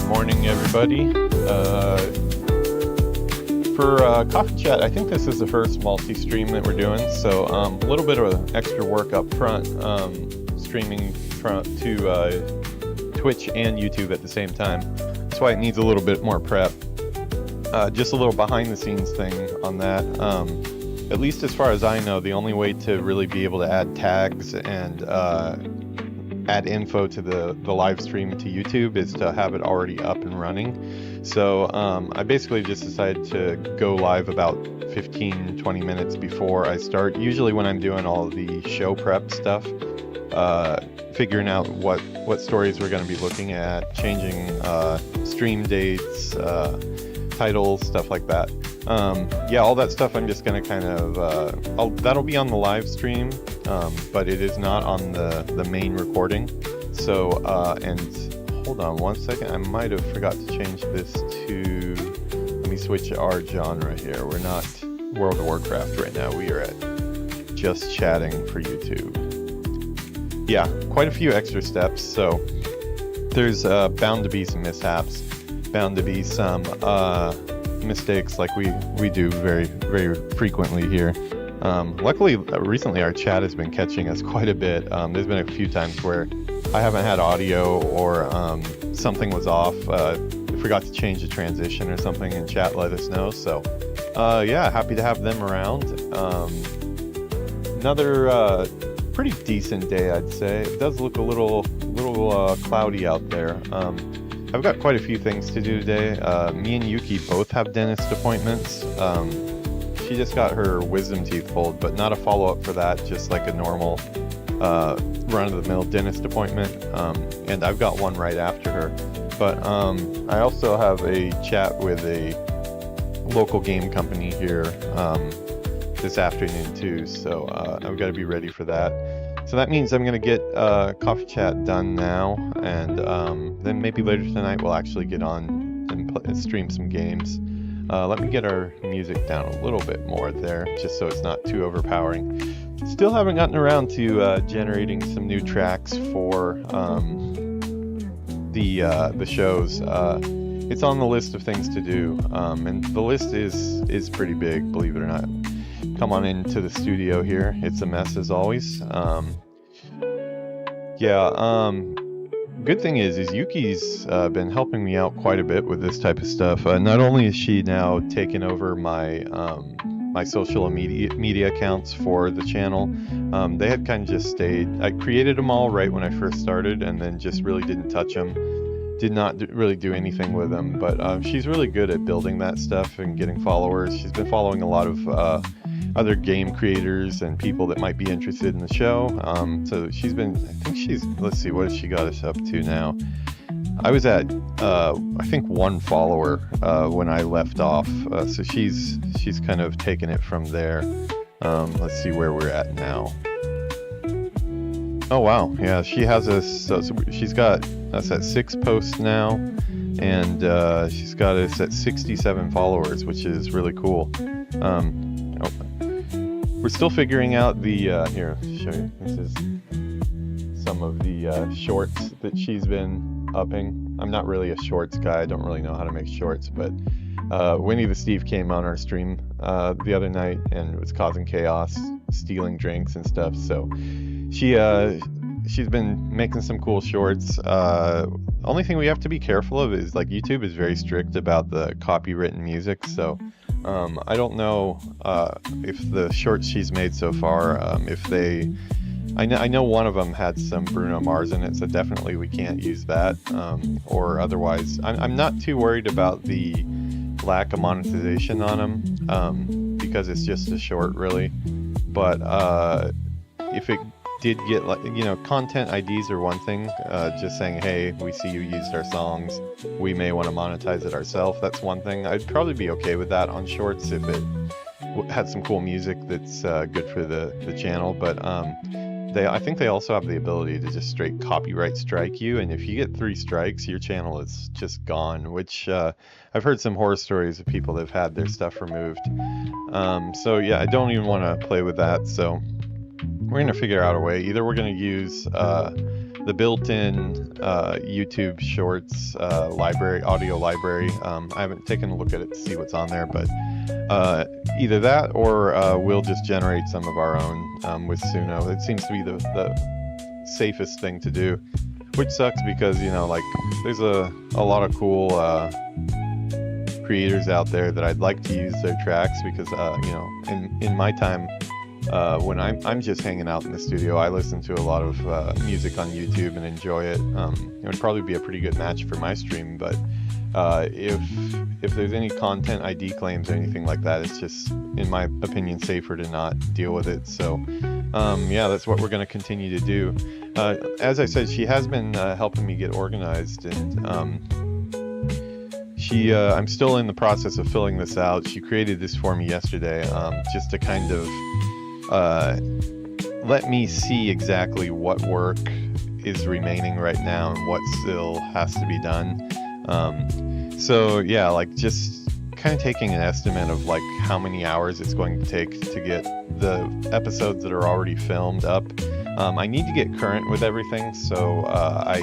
morning, everybody. For Coffee Chat, I think this is the first multi-stream that we're doing, so a little bit of extra work up front, streaming to Twitch and YouTube at the same time. That's why it needs a little bit more prep. Just a little behind-the-scenes thing on that. At least as far as I know, the only way to really be able to add tags and add info to the live stream to YouTube is to have it already up and running. So I basically just decided to go live about 15-20 minutes before I start. Usually when I'm doing all of the show prep stuff, figuring out what stories we're going to be looking at, changing stream dates, titles, stuff like that. Yeah, all that stuff I'm just going to kind of, that'll be on the live stream, but it is not on the main recording. So, and hold on one second, I might have forgot to change this to, let me switch our genre here. We're not World of Warcraft right now, we are at just chatting for YouTube. Yeah, quite a few extra steps, so there's bound to be some mishaps, bound to be some mistakes like we do very frequently here. Luckily, recently our chat has been catching us quite a bit. There's been a few times where I haven't had audio or something was off. I forgot to change the transition or something, and chat let us know. So yeah, happy to have them around. Another pretty decent day, I'd say. It does look a little cloudy out there. I've got quite a few things to do today. Me and Yuki both have dentist appointments. She just got her wisdom teeth pulled, but not a follow-up for that, just like a normal run-of-the-mill dentist appointment. And I've got one right after her. But I also have a chat with a local game company here this afternoon too, so I've got to be ready for that. So that means I'm going to get Coffee Chat done now, and then maybe later tonight we'll actually get on and stream some games. Let me get our music down a little bit more there, just so it's not too overpowering. Still haven't gotten around to generating some new tracks for the shows. It's on the list of things to do, and the list is pretty big, believe it or not. Come on into the studio here. It's a mess as always. Good thing is Yuki's been helping me out quite a bit with this type of stuff. Not only is she now taken over my my social media accounts for the channel, they had kind of just stayed. I created them all right when I first started, and then just really didn't touch them. Did not really do anything with them. But she's really good at building that stuff and getting followers. She's been following a lot of other game creators and people that might be interested in the show. So she's been, let's see, what has she got us up to now? I was at, I think 1 follower when I left off. So she's kind of taken it from there. Let's see where we're at now. Oh wow, yeah, she has us, so she's got us at 6 posts now, and she's got us at 67 followers, which is really cool. We're still figuring out the, here, show you, this is some of the shorts that she's been upping. I'm not really a shorts guy, I don't really know how to make shorts, but Winnie the Steve came on our stream the other night and was causing chaos, stealing drinks and stuff, so she's been making some cool shorts. Only thing we have to be careful of is, like, YouTube is very strict about the copywritten music, so I don't know if the shorts she's made so far, if they, I know one of them had some Bruno Mars in it, so definitely we can't use that, or otherwise, I'm not too worried about the lack of monetization on them, because it's just a short, really, but if it did get, like, you know, content IDs are one thing, just saying, hey, we see you used our songs, we may want to monetize it ourselves, that's one thing. I'd probably be okay with that on shorts if it had some cool music that's good for the channel, but I think they also have the ability to just straight copyright strike you, and if you get 3 strikes, your channel is just gone, which I've heard some horror stories of people that have had their stuff removed. So yeah, I don't even want to play with that, so we're going to figure out a way. Either we're going to use the built-in YouTube Shorts audio library. I haven't taken a look at it to see what's on there, but either that or we'll just generate some of our own with Suno. It seems to be the safest thing to do, which sucks because, you know, like there's a lot of cool creators out there that I'd like to use their tracks because, you know, in my time, when I'm just hanging out in the studio, I listen to a lot of music on YouTube and enjoy it. It would probably be a pretty good match for my stream, but if there's any content ID claims or anything like that, it's just, in my opinion, safer to not deal with it. So yeah, that's what we're going to continue to do. As I said, she has been helping me get organized, and I'm still in the process of filling this out. She created this for me yesterday, just to kind of let me see exactly what work is remaining right now and what still has to be done. So yeah, like just kind of taking an estimate of like how many hours it's going to take to get the episodes that are already filmed up. I need to get current with everything, so I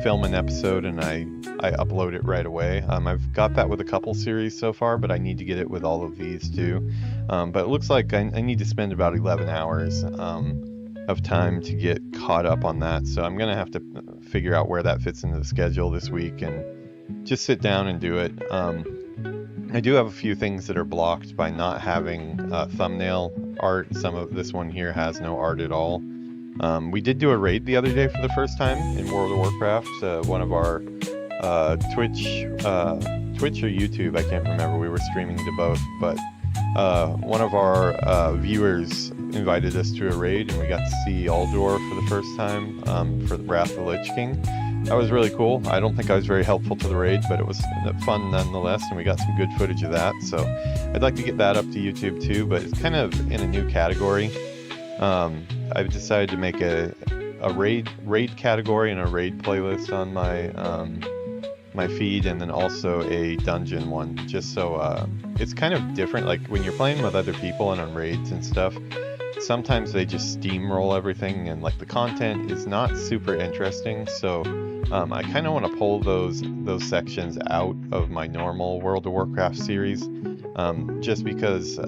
film an episode and I upload it right away. I've got that with a couple series so far, but I need to get it with all of these too. But it looks like I need to spend about 11 hours of time to get caught up on that. So I'm going to have to figure out where that fits into the schedule this week and just sit down and do it. I do have a few things that are blocked by not having thumbnail art. Some of this one here has no art at all. We did do a raid the other day for the first time in World of Warcraft. One of our Twitch or YouTube, I can't remember, we were streaming to both, but one of our viewers invited us to a raid, and we got to see Aldor for the first time for the Wrath of the Lich King. That was really cool. I don't think I was very helpful to the raid, but it was fun nonetheless, and we got some good footage of that. So I'd like to get that up to YouTube too, but it's kind of in a new category. I've decided to make a raid category and a raid playlist on my my feed, and then also a dungeon one, just so it's kind of different. Like when you're playing with other people and on raids and stuff, sometimes they just steamroll everything, and like the content is not super interesting. So I kind of want to pull those sections out of my normal World of Warcraft series, just because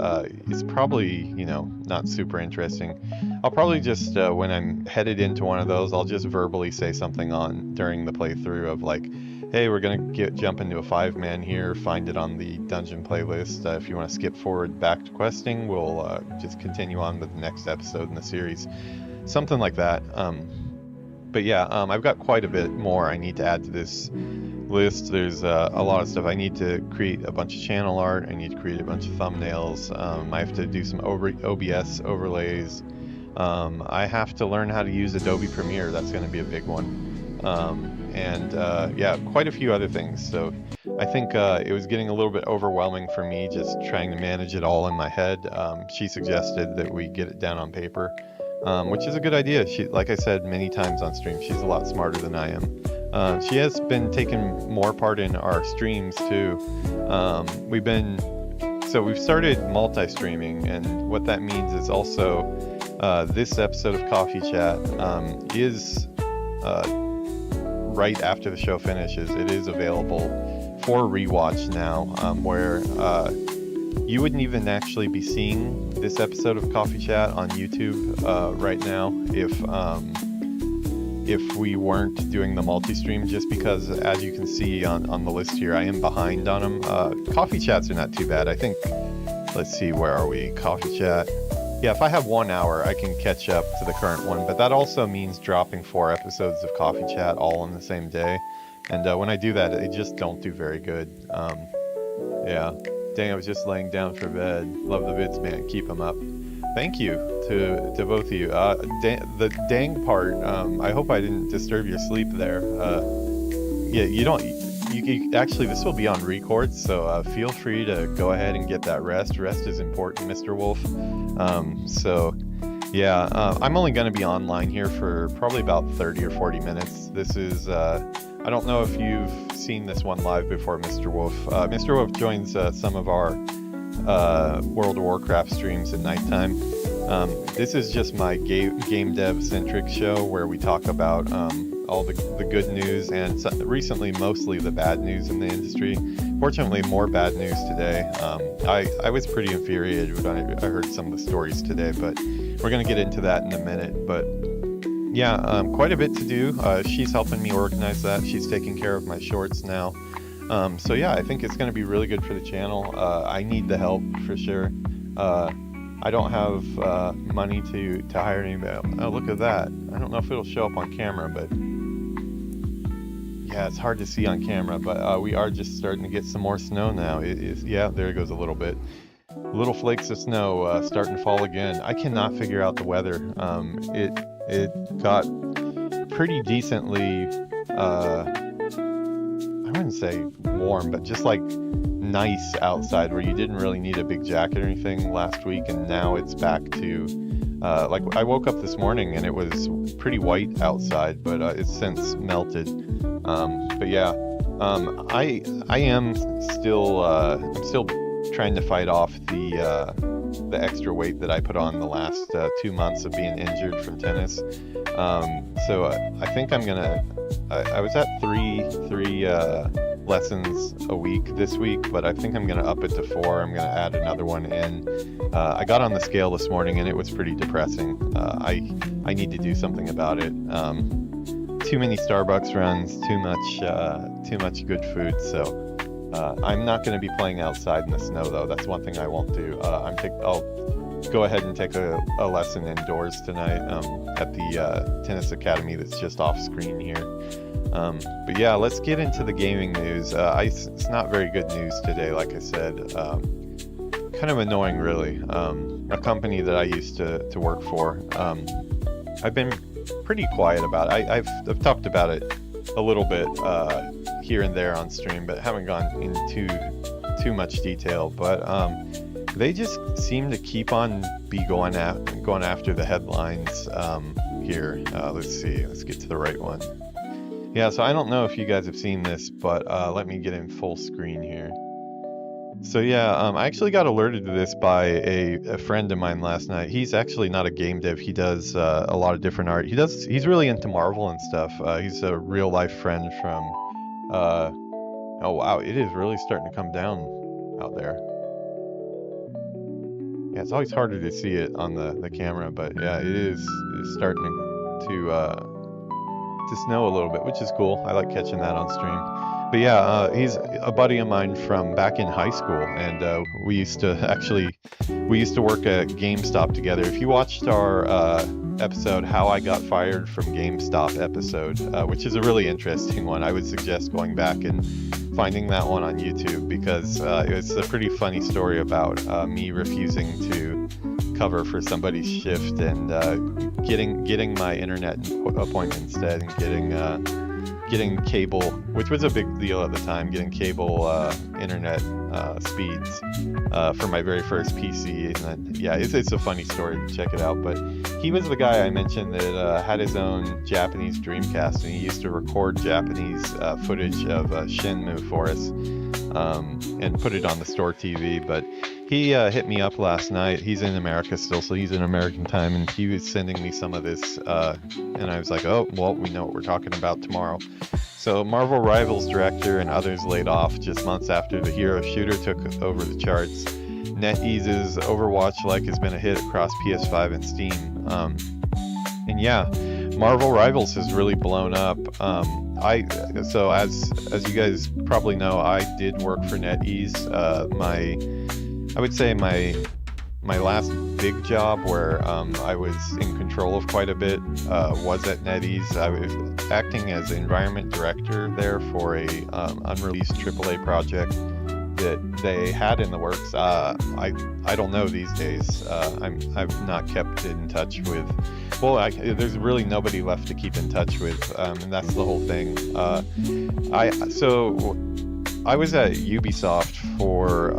it's probably, you know, not super interesting. I'll probably just when I'm headed into one of those, I'll just verbally say something on during the playthrough of like, hey, we're gonna jump into a 5-man here, find it on the dungeon playlist. If you want to skip forward back to questing, we'll just continue on with the next episode in the series. Something like that. But yeah, I've got quite a bit more I need to add to this list. There's a lot of stuff. I need to create a bunch of channel art. I need to create a bunch of thumbnails. I have to do some OBS overlays. I have to learn how to use Adobe Premiere. That's going to be a big one. And yeah, quite a few other things. So I think it was getting a little bit overwhelming for me just trying to manage it all in my head. She suggested that we get it down on paper, which is a good idea. She, like I said many times on stream, she's a lot smarter than I am. She has been taking more part in our streams too. We've started multi-streaming, and what that means is also this episode of Coffee Chat is right after the show finishes. It is available for rewatch now, where you wouldn't even actually be seeing this episode of Coffee Chat on YouTube right now if we weren't doing the multi-stream, just because, as you can see on the list here, I am behind on them. Coffee Chats are not too bad. I think, let's see, where are we? Coffee Chat. Yeah, if I have 1 hour, I can catch up to the current one, but that also means dropping 4 episodes of Coffee Chat all on the same day. And when I do that, they just don't do very good. Yeah. Dang, I was just laying down for bed. Love the vids, man. Keep them up. Thank you to both of you. The dang part, I hope I didn't disturb your sleep there. Yeah, you actually, this will be on record, so feel free to go ahead and get that rest. Rest is important, Mr. Wolf. So yeah, I'm only going to be online here for probably about 30 or 40 minutes. This is, I don't know if you've seen this one live before, Mr. Wolf. Mr. Wolf joins some of our World of Warcraft streams at nighttime. This is just my game dev centric show where we talk about a all the good news, and recently mostly the bad news in the industry. Fortunately, more bad news today. I was pretty infuriated when I heard some of the stories today, but we're going to get into that in a minute. But yeah, quite a bit to do. She's helping me organize that. She's taking care of my shorts now. So yeah, I think it's going to be really good for the channel. I need the help for sure. I don't have money to hire anybody. Oh, look at that. I don't know if it'll show up on camera, but yeah, it's hard to see on camera, but we are just starting to get some more snow now. Yeah, there it goes a little bit. Little flakes of snow starting to fall again. I cannot figure out the weather. It got pretty decently, I wouldn't say warm, but just like nice outside where you didn't really need a big jacket or anything last week, and now it's back to like I woke up this morning and it was pretty white outside, but it's since melted. But yeah, I am still I'm still trying to fight off the extra weight that I put on the last 2 months of being injured from tennis. So I think I'm gonna I was at three lessons a week this week, but I think I'm gonna up it to 4. I'm gonna add another one in. I got on the scale this morning and it was pretty depressing. I need to do something about it. Too many Starbucks runs, too much good food. So I'm not going to be playing outside in the snow though. That's one thing I won't do. I'll go ahead and take a lesson indoors tonight at the tennis academy that's just off screen here. But yeah, let's get into the gaming news. It's not very good news today, like I said. Kind of annoying, really. A company that I used to work for. I've been pretty quiet about it. I've talked about it a little bit here and there on stream, but haven't gone into too much detail. But they just seem to keep on going after the headlines here. Let's see. Let's get to the right one. Yeah, so I don't know if you guys have seen this, but let me get in full screen here. So yeah, I actually got alerted to this by a friend of mine last night. He's actually not a game dev. He does a lot of different art. He's really into Marvel and stuff. He's a real life friend from oh wow, it is really starting to come down out there. Yeah, it's always harder to see it on the camera, but yeah, it's starting to snow a little bit, which is cool. I like catching that on stream. But yeah, he's a buddy of mine from back in high school, and we used to work at GameStop together. If you watched our episode, How I Got Fired from GameStop episode, which is a really interesting one, I would suggest going back and finding that one on YouTube, because it's a pretty funny story about me refusing to cover for somebody's shift and getting my internet appointment instead, and getting cable, which was a big deal at the time, getting cable internet speeds for my very first PC. And then, yeah, it's a funny story. Check it out. But he was the guy I mentioned that had his own Japanese Dreamcast, and he used to record Japanese footage of Shenmue for us and put it on the store TV. But he hit me up last night. He's in America still, so he's in American time, and he was sending me some of this, and I was like, oh, well, we know what we're talking about tomorrow. So Marvel Rivals director and others laid off just months after the hero shooter took over the charts. NetEase's Overwatch-like has been a hit across PS5 and Steam. And yeah, Marvel Rivals has really blown up. So as you guys probably know, I did work for NetEase. I would say my last big job where I was in control of quite a bit was at NetEase. I was acting as environment director there for a unreleased AAA project that they had in the works. I don't know these days. I've not kept in touch with. Well, there's really nobody left to keep in touch with, and that's the whole thing. I was at Ubisoft for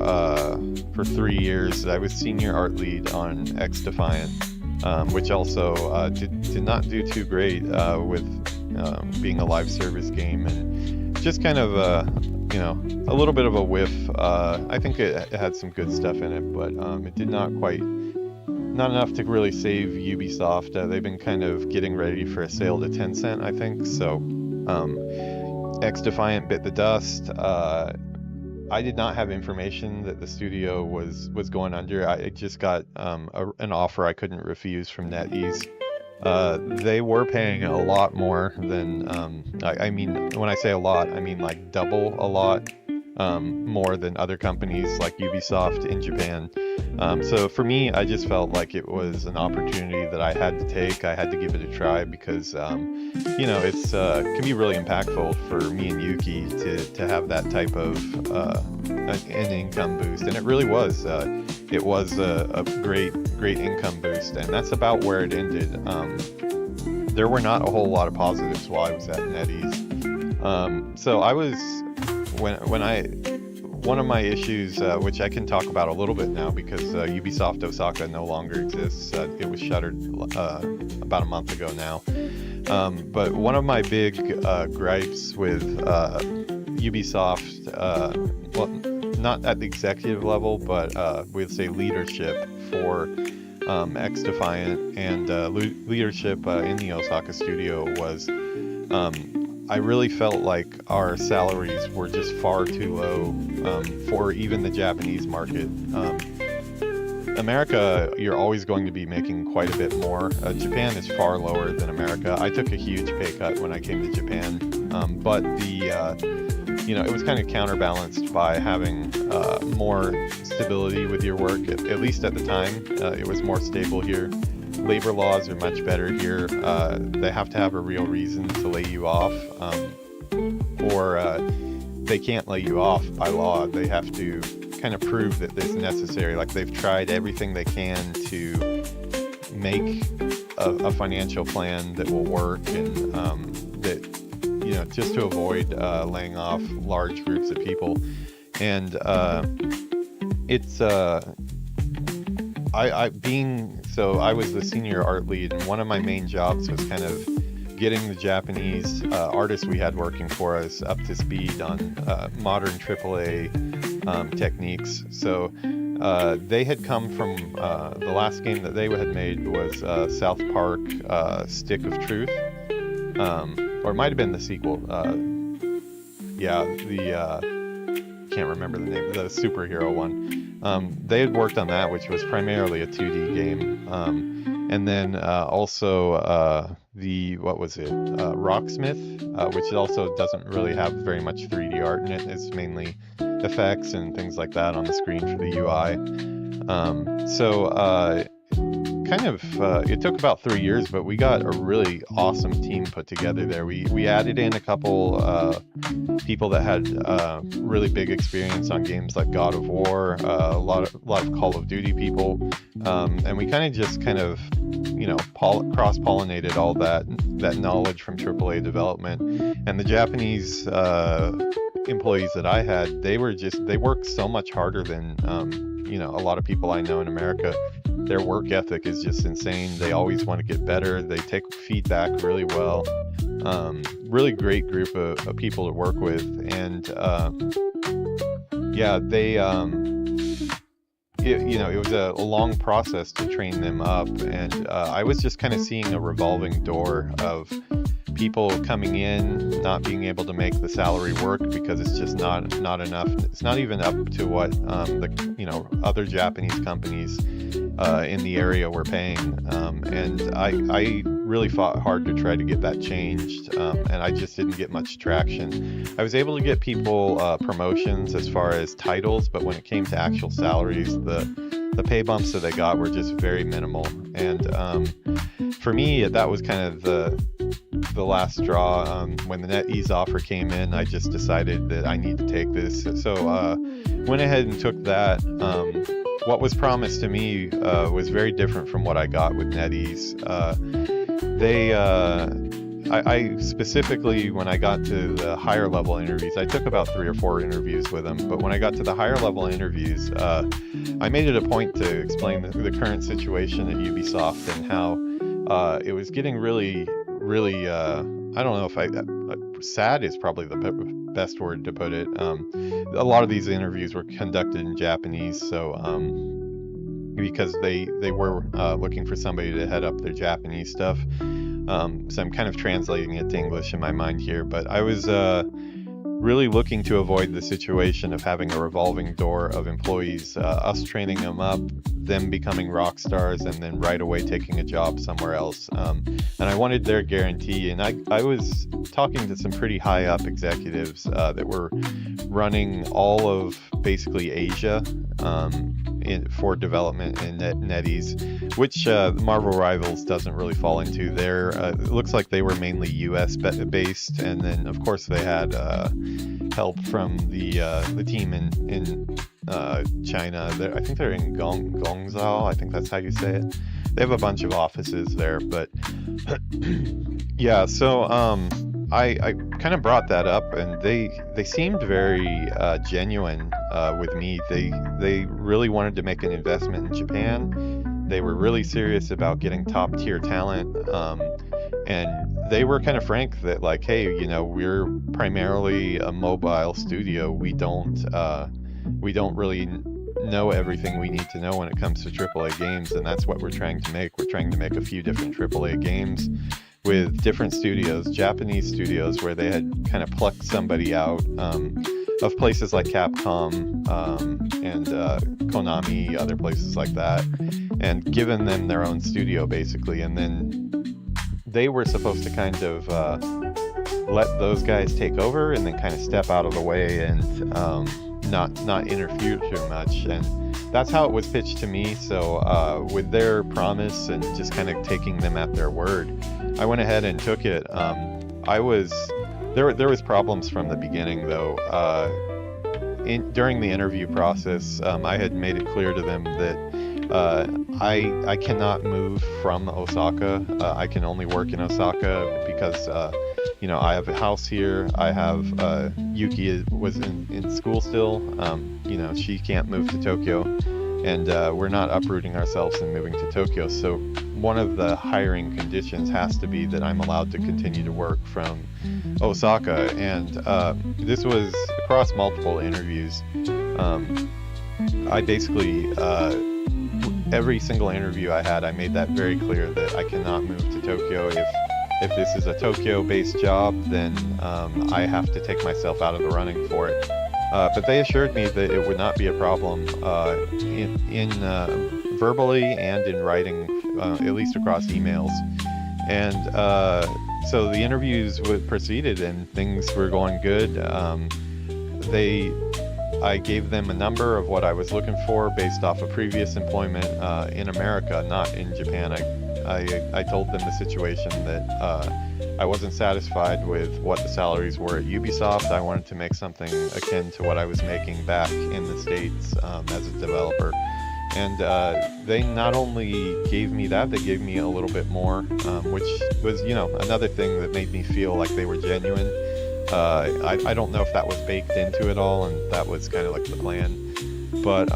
3 years. I was senior art lead on Xdefiant, which also did not do too great with being a live service game, and just kind of a little bit of a whiff. I think it had some good stuff in it, but it did not quite not enough to really save Ubisoft. They've been kind of getting ready for a sale to Tencent, I think. So Xdefiant bit the dust. I did not have information that the studio was going under. I just got an offer I couldn't refuse from NetEase. They were paying a lot more than, I mean, when I say a lot, I mean like double a lot more than other companies like Ubisoft in Japan. So for me, I just felt like it was an opportunity that I had to take. I had to give it a try because, you know, it's can be really impactful for me and Yuki to have that type of an income boost, and it really was. It was a great income boost, and that's about where it ended. There were not a whole lot of positives while I was at NetEase. So I was one of my issues, which I can talk about a little bit now because Ubisoft Osaka no longer exists. It was shuttered about a month ago now. But one of my big gripes with Ubisoft, well, not at the executive level, but we'd say leadership for Xdefiant and leadership in the Osaka studio was I really felt like our salaries were just far too low for even the Japanese market. America, you're always going to be making quite a bit more. Japan is far lower than America. I took a huge pay cut when I came to Japan, but you know, it was kind of counterbalanced by having more stability with your work. At least at the time, it was more stable here. Labor laws are much better here. They have to have a real reason to lay you off, or they can't lay you off by law. They have to kind of prove that it's necessary. Like they've tried everything they can to make a financial plan that will work, and that, you know, just to avoid laying off large groups of people. And it's I was the senior art lead, and one of my main jobs was kind of getting the Japanese artists we had working for us up to speed on modern AAA techniques. So they had come from the last game that they had made was South Park Stick of Truth, or it might have been the sequel. Can't remember the name, the superhero one. They had worked on that, which was primarily a 2D game. And then also Rocksmith, which also doesn't really have very much 3D art in it. It's mainly effects and things like that on the screen for the UI. It took about 3 years, but we got a really awesome team put together there. We added in a couple people that had really big experience on games like God of War, a lot of Call of Duty people, and we kind of cross-pollinated all that knowledge from AAA development. And the Japanese employees that I had, they worked so much harder than a lot of people I know in America. Their work ethic is just insane. They always want to get better. They take feedback really well. Really great group of people to work with. And it was a long process to train them up. And I was just kind of seeing a revolving door of people coming in, not being able to make the salary work because it's just not enough. It's not even up to what other Japanese companies in the area were paying, and I really fought hard to try to get that changed, and I just didn't get much traction. I was able to get people promotions as far as titles, but when it came to actual salaries, the pay bumps that I got were just very minimal. And for me, that was kind of the last straw. When the NetEase offer came in, I just decided that I need to take this. So went ahead and took that. What was promised to me was very different from what I got with NetEase. I specifically, when I got to the higher level interviews, I took about 3 or 4 interviews with them, but when I got to the higher level interviews, I made it a point to explain the current situation at Ubisoft and how it was getting really, I don't know if sad is probably the best word to put it. A lot of these interviews were conducted in Japanese, so because they were looking for somebody to head up their Japanese stuff. So I'm kind of translating it to English in my mind here, but I was really looking to avoid the situation of having a revolving door of employees, us training them up, them becoming rock stars, and then right away taking a job somewhere else. And I wanted their guarantee, and I was talking to some pretty high up executives that were running all of basically Asia for development in NetEase, which Marvel Rivals doesn't really fall into. It looks like they were mainly US based, and then of course they had help from the team in China. I think they're in Guangzhou. I think that's how you say it. They have a bunch of offices there, but yeah. So I kind of brought that up, and they seemed very genuine with me. They really wanted to make an investment in Japan. They were really serious about getting top tier talent, and they were kind of frank that like, hey, we're primarily a mobile studio. We don't really know everything we need to know when it comes to AAA games, and that's what we're trying to make. We're trying to make a few different AAA games with different studios, Japanese studios, where they had kind of plucked somebody out of places like Capcom and Konami, other places like that, and given them their own studio basically, and then they were supposed to kind of let those guys take over and then kind of step out of the way and not interfere too much. And that's how it was pitched to me. So with their promise and just kind of taking them at their word, I went ahead and took it. There was problems from the beginning though. During the interview process, I had made it clear to them that I cannot move from Osaka. I can only work in Osaka because I have a house here. I have Yuki was in school still. She can't move to Tokyo, and we're not uprooting ourselves and moving to Tokyo. So one of the hiring conditions has to be that I'm allowed to continue to work from Osaka, and this was across multiple interviews. I basically every single interview I had, I made that very clear that I cannot move to Tokyo. If this is a Tokyo-based job, then I have to take myself out of the running for it. But they assured me that it would not be a problem in verbally and in writing, at least across emails. And so the interviews proceeded, and things were going good. I gave them a number of what I was looking for based off of previous employment in America, not in Japan. I told them the situation that I wasn't satisfied with what the salaries were at Ubisoft. I wanted to make something akin to what I was making back in the States as a developer. And they not only gave me that, they gave me a little bit more, which was, another thing that made me feel like they were genuine. I don't know if that was baked into it all, and that was kind of like the plan. But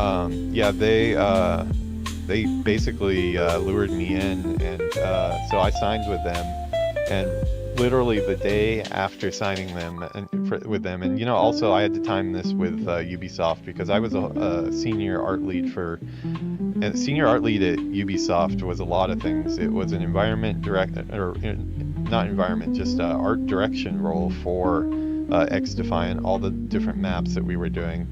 yeah, they basically lured me in, and so I signed with them. And literally the day after signing with them, and also I had to time this with Ubisoft, because I was a senior art lead and senior art lead at Ubisoft was a lot of things. It was an art direction role for Xdefiant, all the different maps that we were doing.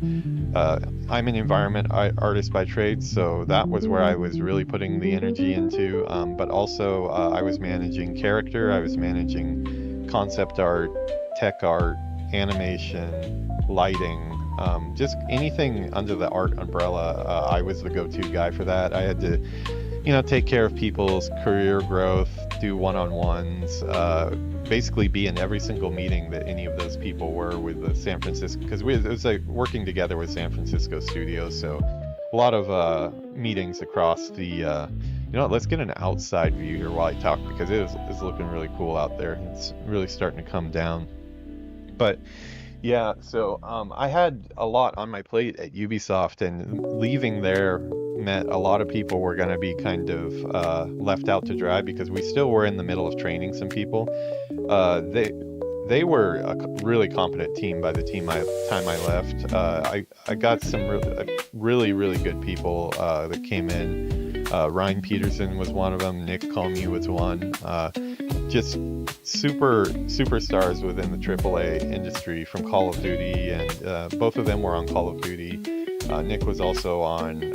I'm an environment artist by trade, so that was where I was really putting the energy into, but also I was managing character, I was managing concept art, tech art, animation, lighting, just anything under the art umbrella. I was the go-to guy for that. I had to take care of people's career growth, do one-on-ones, basically be in every single meeting that any of those people were with the San Francisco, because it was like working together with San Francisco studios, so a lot of meetings across the, let's get an outside view here while I talk, because it's looking really cool out there. It's really starting to come down. But yeah, so I had a lot on my plate at Ubisoft, and leaving there meant a lot of people were going to be kind of left out to dry, because we still were in the middle of training some people. they were a really competent team by the time I left. I got some really good people that came in. Ryan Peterson was one of them. Nick Comey was one. Just superstars within the AAA industry from Call of Duty, and both of them were on Call of Duty. Nick was also on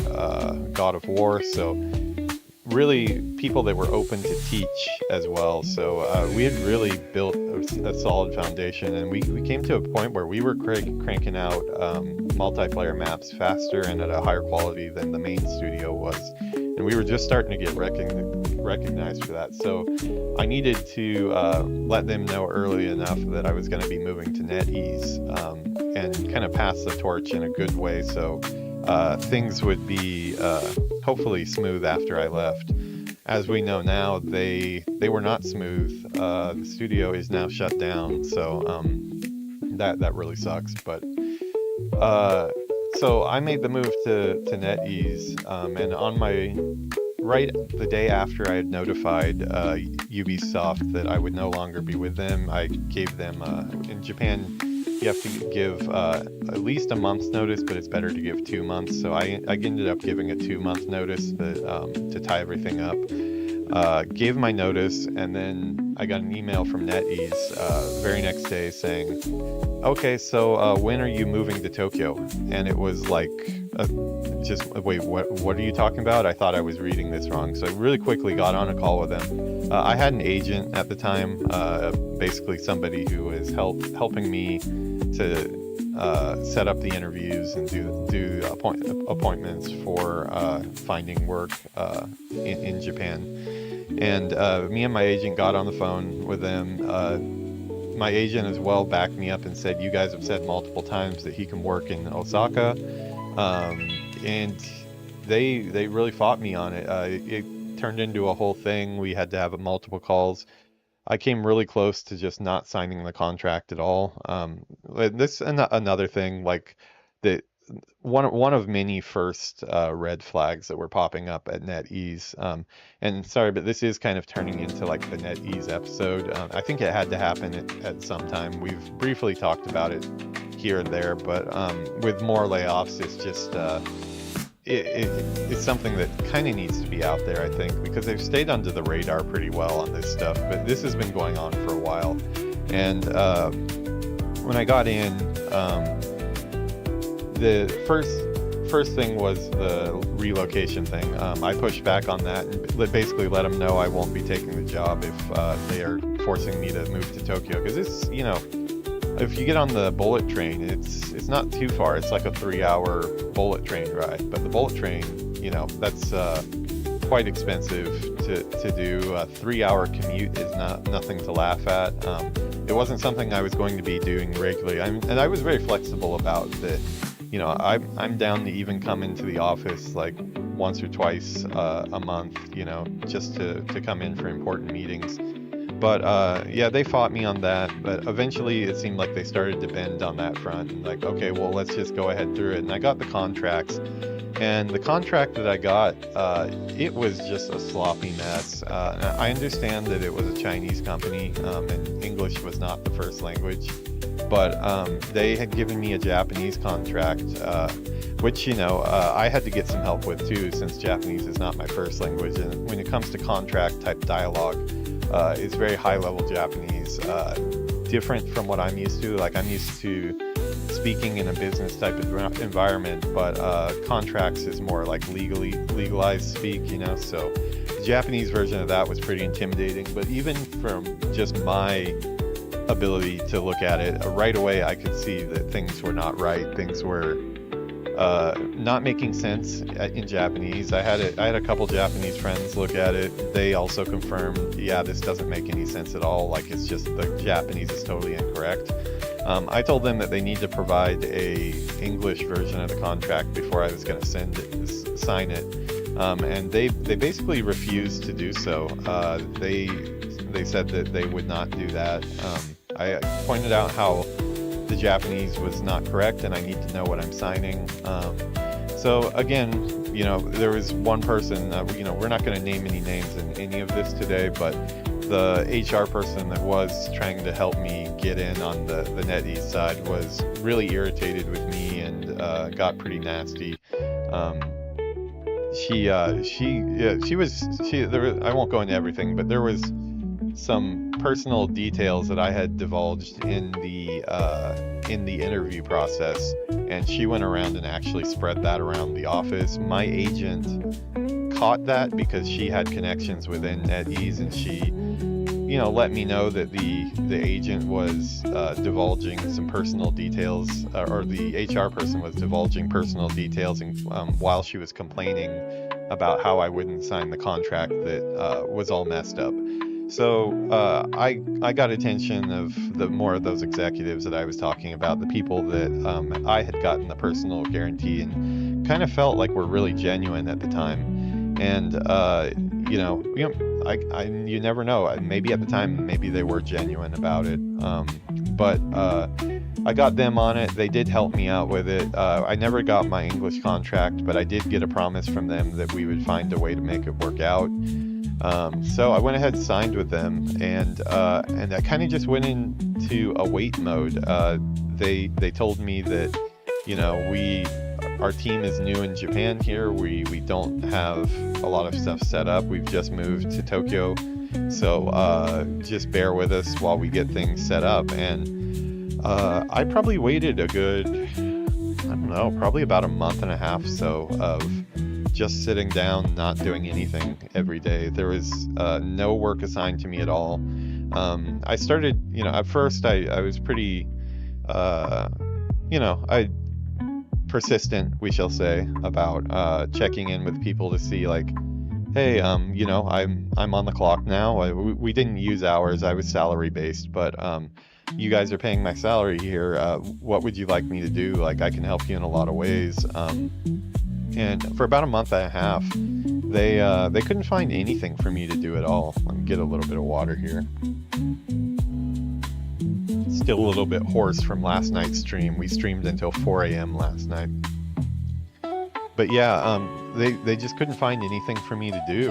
God of War, so really people that were open to teach as well. So we had really built a solid foundation, and we came to a point where we were cranking out multiplayer maps faster and at a higher quality than the main studio was. And we were just starting to get recognized for that. So I needed to let them know early enough that I was going to be moving to NetEase and kind of pass the torch in a good way. So things would be hopefully smooth after I left. As we know now, they were not smooth. The studio is now shut down, so that really sucks. But so I made the move to NetEase, and on the day after I had notified Ubisoft that I would no longer be with them, I gave them in Japan. You have to give at least a month's notice, but it's better to give 2 months. So I ended up giving a 2-month notice to tie everything up. Gave my notice, and then I got an email from NetEase the very next day saying, okay, so when are you moving to Tokyo? And it was like, wait, what are you talking about? I thought I was reading this wrong. So I really quickly got on a call with them. I had an agent at the time, basically somebody who was helping me to set up the interviews and do appointments for finding work in Japan. And me and my agent got on the phone with them. My agent as well backed me up and said, you guys have said multiple times that he can work in Osaka. And they really fought me on it. It turned into a whole thing. We had to have multiple calls. I came really close to just not signing the contract at all. This another thing, like that one of many first red flags that were popping up at NetEase. And sorry, but this is kind of turning into like the NetEase episode. I think it had to happen at some time. We've briefly talked about it here and there, but with more layoffs, it's just it's something that kind of needs to be out there, I think, because they've stayed under the radar pretty well on this stuff, but this has been going on for a while. And when I got in, the first thing was the relocation thing. I pushed back on that and basically let them know I won't be taking the job if they are forcing me to move to Tokyo, because it's, if you get on the bullet train, it's not too far. It's like a 3-hour bullet train ride, but the bullet train, that's quite expensive to do. A 3-hour commute is nothing to laugh at. It wasn't something I was going to be doing regularly. And I was very flexible about that. I'm down to even come into the office like once or twice a month, just to come in for important meetings. But yeah, they fought me on that, but eventually it seemed like they started to bend on that front, and like, okay, well, let's just go ahead through it. And I got the contracts, and the contract that I got, it was just a sloppy mess. I understand that it was a Chinese company, and English was not the first language, but they had given me a Japanese contract, which, I had to get some help with too, since Japanese is not my first language. And when it comes to contract type dialogue, it's very high level Japanese, different from what I'm used to. Like, I'm used to speaking in a business type of environment, but contracts is more like legalized speak, so the Japanese version of that was pretty intimidating. But even from just my ability to look at it right away, I could see that things were not right. Things were not making sense in Japanese. I had a couple Japanese friends look at it. They also confirmed, yeah, this doesn't make any sense at all. Like, it's just the Japanese is totally incorrect. I told them that they need to provide a English version of the contract before I was going to sign it, and they basically refused to do so. They said that they would not do that. I pointed out how the Japanese was not correct, and I need to know what I'm signing. So again, there was one person, we're not going to name any names in any of this today, but the HR person that was trying to help me get in on the NetEase side was really irritated with me and got pretty nasty. I won't go into everything, but there was some personal details that I had divulged in the interview process, and she went around and actually spread that around the office. My agent caught that because she had connections within NetEase, and she, let me know that the agent was divulging some personal details, or the HR person was divulging personal details, and while she was complaining about how I wouldn't sign the contract that was all messed up. So I got attention of more of those executives that I was talking about, the people that I had gotten the personal guarantee and kind of felt like were really genuine at the time. And you never know. Maybe at the time, maybe they were genuine about it. But I got them on it. They did help me out with it. I never got my English contract, but I did get a promise from them that we would find a way to make it work out. So I went ahead and signed with them, and I kind of just went into a wait mode. They told me that, our team is new in Japan here. We don't have a lot of stuff set up. We've just moved to Tokyo, so just bear with us while we get things set up. And I probably waited a good, probably about a month and a half so of just sitting down, not doing anything every day. There was no work assigned to me at all. I started, at first I was pretty, persistent, we shall say, about checking in with people to see, like, hey, I'm on the clock now. We didn't use hours. I was salary based, but you guys are paying my salary here. What would you like me to do? Like, I can help you in a lot of ways. And for about a month and a half, they couldn't find anything for me to do at all. Let me get a little bit of water here. Still a little bit hoarse from last night's stream. We streamed until 4 a.m. last night. But yeah, they just couldn't find anything for me to do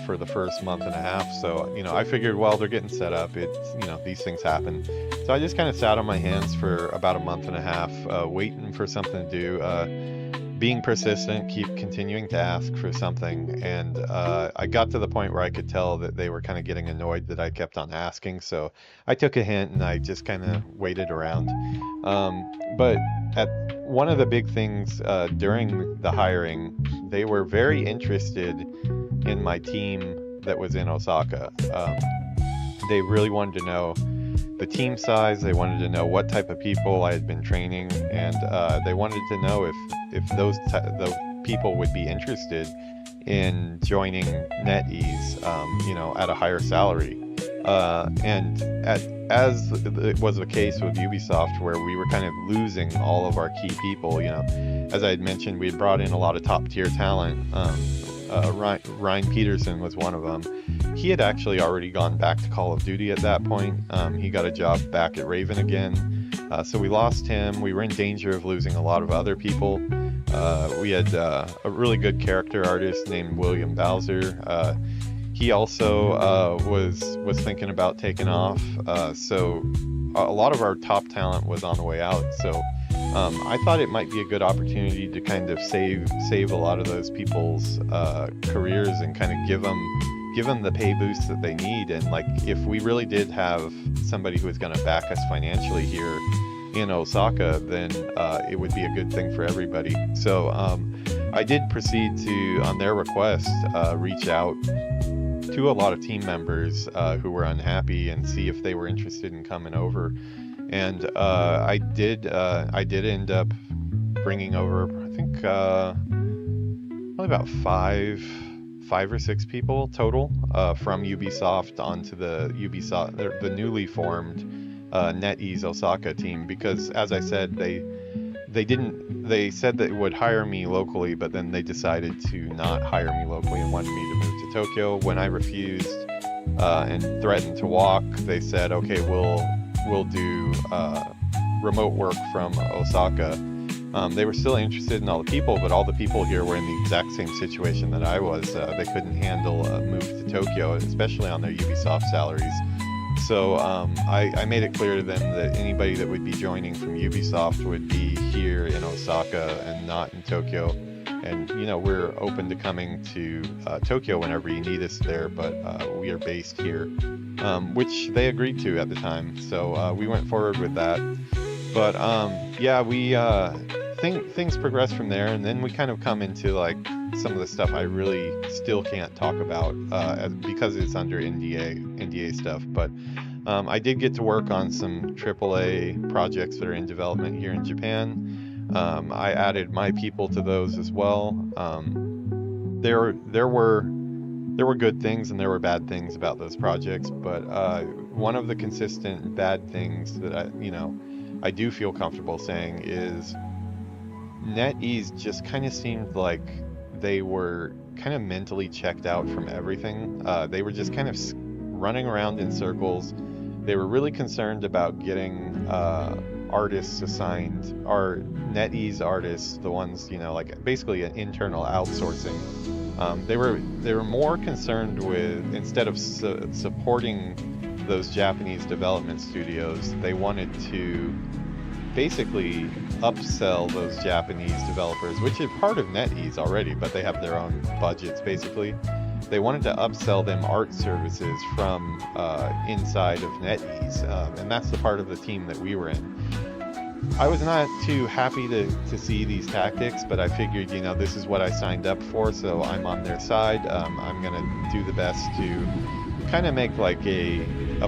for the first month and a half. So, I figured, well, they're getting set up. These things happen. So I just kind of sat on my hands for about a month and a half, waiting for something to do. Being persistent, keep continuing to ask for something, and I got to the point where I could tell that they were kind of getting annoyed that I kept on asking, so I took a hint and I just kind of waited around. But at one of the big things during the hiring, they were very interested in my team that was in Osaka. They really wanted to know the team size. They wanted to know what type of people I had been training, and they wanted to know if those people would be interested in joining NetEase, at a higher salary. And as it was the case with Ubisoft, where we were kind of losing all of our key people, as I had mentioned, we had brought in a lot of top tier talent. Ryan Peterson was one of them. He had actually already gone back to Call of Duty at that point. He got a job back at Raven again. So we lost him. We were in danger of losing a lot of other people. We had a really good character artist named William Bowser. He also was thinking about taking off. So a lot of our top talent was on the way out. So I thought it might be a good opportunity to kind of save a lot of those people's careers and kind of give them the pay boost that they need. And like, if we really did have somebody who was going to back us financially here in Osaka, then it would be a good thing for everybody. So I did proceed to, on their request, reach out to a lot of team members who were unhappy and see if they were interested in coming over. And I did end up bringing over, I think, probably about five or six people total from Ubisoft onto the newly formed NetEase Osaka team, because, as I said, they said that it would hire me locally, but then they decided to not hire me locally and wanted me to move to Tokyo. When I refused and threatened to walk, they said, okay, we'll do remote work from Osaka. They were still interested in all the people, but all the people here were in the exact same situation that I was. They couldn't handle a move to Tokyo, especially on their Ubisoft salaries. So I made it clear to them that anybody that would be joining from Ubisoft would be here in Osaka and not in Tokyo. And, we're open to coming to Tokyo whenever you need us there, but we are based here, which they agreed to at the time. So we went forward with that. But things progressed from there, and then we kind of come into like some of the stuff I really still can't talk about because it's under NDA stuff. But I did get to work on some AAA projects that are in development here in Japan. I added my people to those as well. There were good things and there were bad things about those projects, but one of the consistent bad things that I do feel comfortable saying is NetEase just kind of seemed like they were kind of mentally checked out from everything. They were just kind of running around in circles. They were really concerned about getting artists assigned, our NetEase artists, the ones, like basically an internal outsourcing. They were more concerned with, instead of supporting those Japanese development studios, they wanted to basically upsell those Japanese developers, which is part of NetEase already, but they have their own budgets basically. They wanted to upsell them art services from inside of NetEase, and that's the part of the team that we were in. I was not too happy to see these tactics, but I figured, this is what I signed up for, so I'm on their side. I'm going to do the best to kind of make like a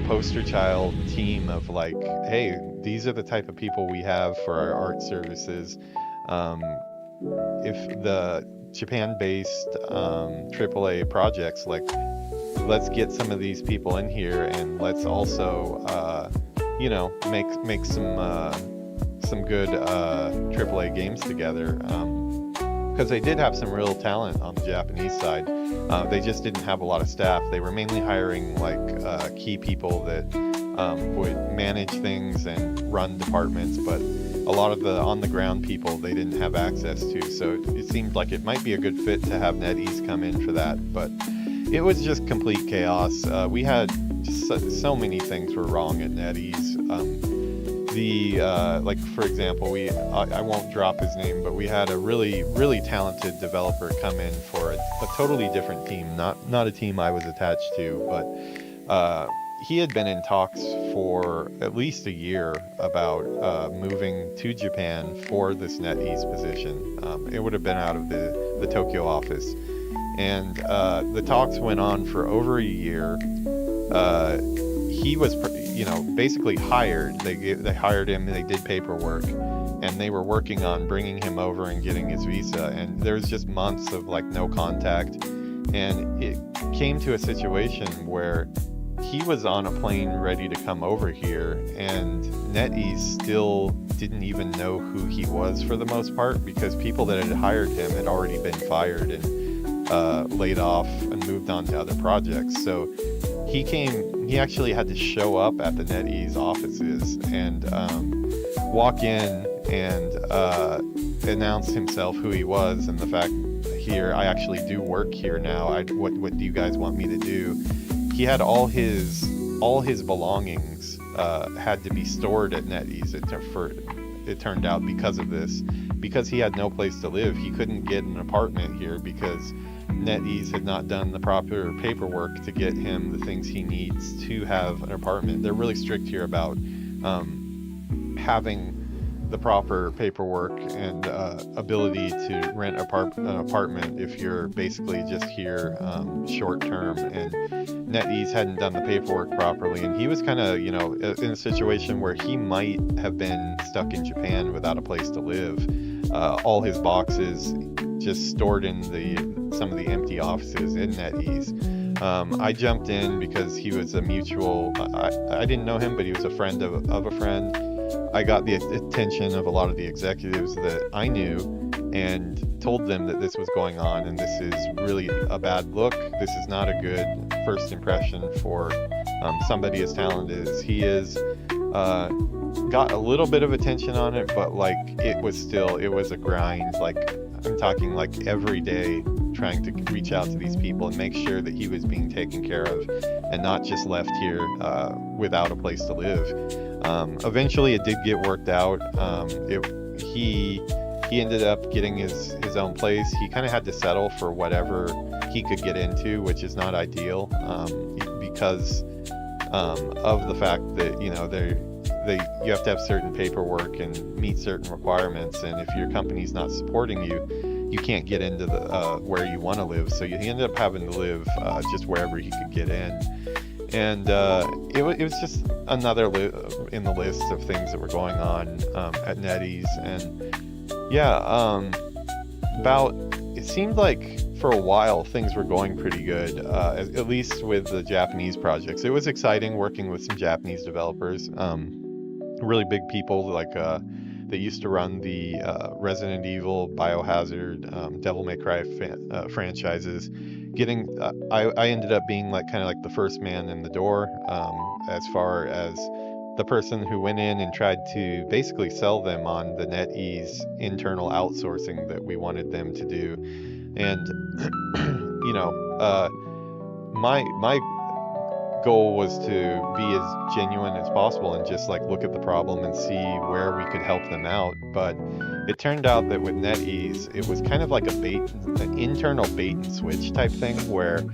poster child team of like, hey, these are the type of people we have for our art services. If the Japan-based AAA projects, like, let's get some of these people in here, and let's also, make some good AAA games together. Because they did have some real talent on the Japanese side. They just didn't have a lot of staff. They were mainly hiring like key people that would manage things and run departments, but a lot of the on-the-ground people they didn't have access to. So it seemed like it might be a good fit to have NetEase come in for that, but it was just complete chaos. We had so many things were wrong at NetEase. Like for example, I won't drop his name, but we had a really, really talented developer come in for a totally different team, not a team I was attached to, but he had been in talks for at least a year about moving to Japan for this NetEase position. It would have been out of the Tokyo office, and the talks went on for over a year. He was basically hired. They hired him, they did paperwork, and they were working on bringing him over and getting his visa, and there was just months of like no contact, and it came to a situation where he was on a plane ready to come over here, and NetEase still didn't even know who he was for the most part, because people that had hired him had already been fired and laid off and moved on to other projects. So he actually had to show up at the NetEase offices and walk in and announce himself, who he was, and the fact here, I actually do work here now. What do you guys want me to do? He had all his belongings had to be stored at NetEase. It turned out because of this, because he had no place to live. He couldn't get an apartment here because NetEase had not done the proper paperwork to get him the things he needs to have an apartment. They're really strict here about having the proper paperwork and ability to rent an apartment if you're basically just here short term. And NetEase hadn't done the paperwork properly, and he was kind of in a situation where he might have been stuck in Japan without a place to live. All his boxes just stored in some of the empty offices in NetEase. I jumped in because he was a mutual. I didn't know him, but he was a friend of a friend. I got the attention of a lot of the executives that I knew and told them that this was going on, and this is really a bad look. This is not a good first impression for somebody as talented as he is. got a little bit of attention on it, but like it was a grind. Like I'm talking like every day trying to reach out to these people and make sure that he was being taken care of and not just left here without a place to live. Eventually it did get worked out. He ended up getting his own place. He kind of had to settle for whatever he could get into, which is not ideal, because of the fact that, you know, you have to have certain paperwork and meet certain requirements, and if your company's not supporting you, you can't get into the where you want to live. So he ended up having to live just wherever he could get in, and it was just another in the list of things that were going on at NetEase. And yeah, it seemed like for a while things were going pretty good, at least with the Japanese projects. It was exciting working with some Japanese developers, really big people like that used to run the Resident Evil, Biohazard, Devil May Cry franchises. I ended up being like kind of like the first man in the door, as far as the person who went in and tried to basically sell them on the NetEase internal outsourcing that we wanted them to do. And you know, my goal was to be as genuine as possible and just like look at the problem and see where we could help them out. But it turned out that with NetEase, it was kind of like an internal bait and switch type thing, where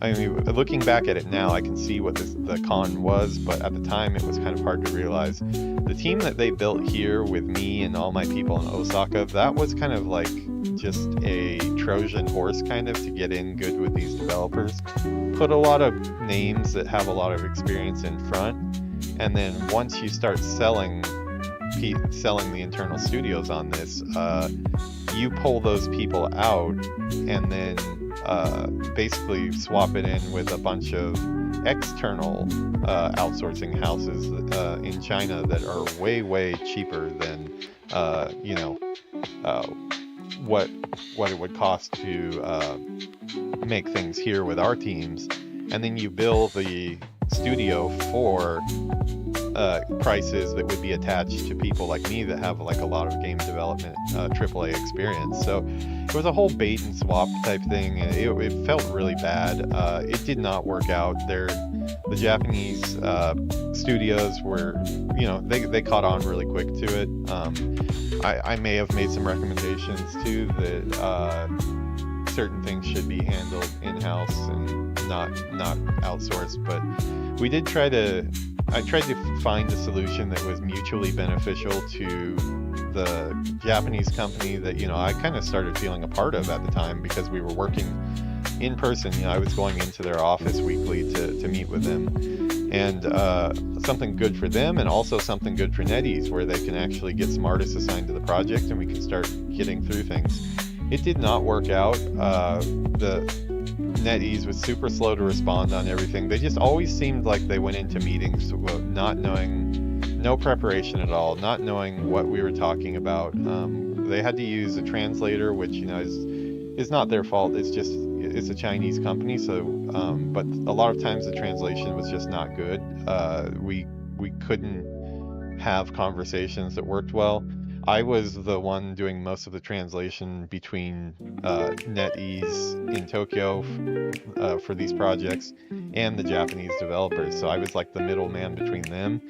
I mean, looking back at it now, I can see what the con was, but at the time it was kind of hard to realize. The team that they built here with me and all my people in Osaka, that was kind of like just a Trojan horse kind of to get in good with these developers. Put a lot of names that have a lot of experience in front, and then once you start selling the internal studios on this, you pull those people out and then basically swap it in with a bunch of external outsourcing houses in China that are way cheaper than what it would cost to make things here with our teams. And then you bill the studio for prices that would be attached to people like me that have like a lot of game development AAA experience. So it was a whole bait and swap type thing, and it felt really bad. It did not work out. The Japanese studios were, they caught on really quick to it. I may have made some recommendations too that certain things should be handled in-house and not outsourced, but we did I tried to find a solution that was mutually beneficial to the Japanese company that, I kind of started feeling a part of at the time, because we were working in person. I was going into their office weekly to meet with them, and something good for them and also something good for NetEase, where they can actually get some artists assigned to the project and we can start getting through things. It did not work out. The NetEase was super slow to respond on everything. They just always seemed like they went into meetings not knowing, no preparation at all, not knowing what we were talking about. They had to use a translator, which is not their fault. It's a Chinese company, so but a lot of times the translation was just not good. We couldn't have conversations that worked well. I was the one doing most of the translation between NetEase in Tokyo for these projects and the Japanese developers. So I was like the middleman between them.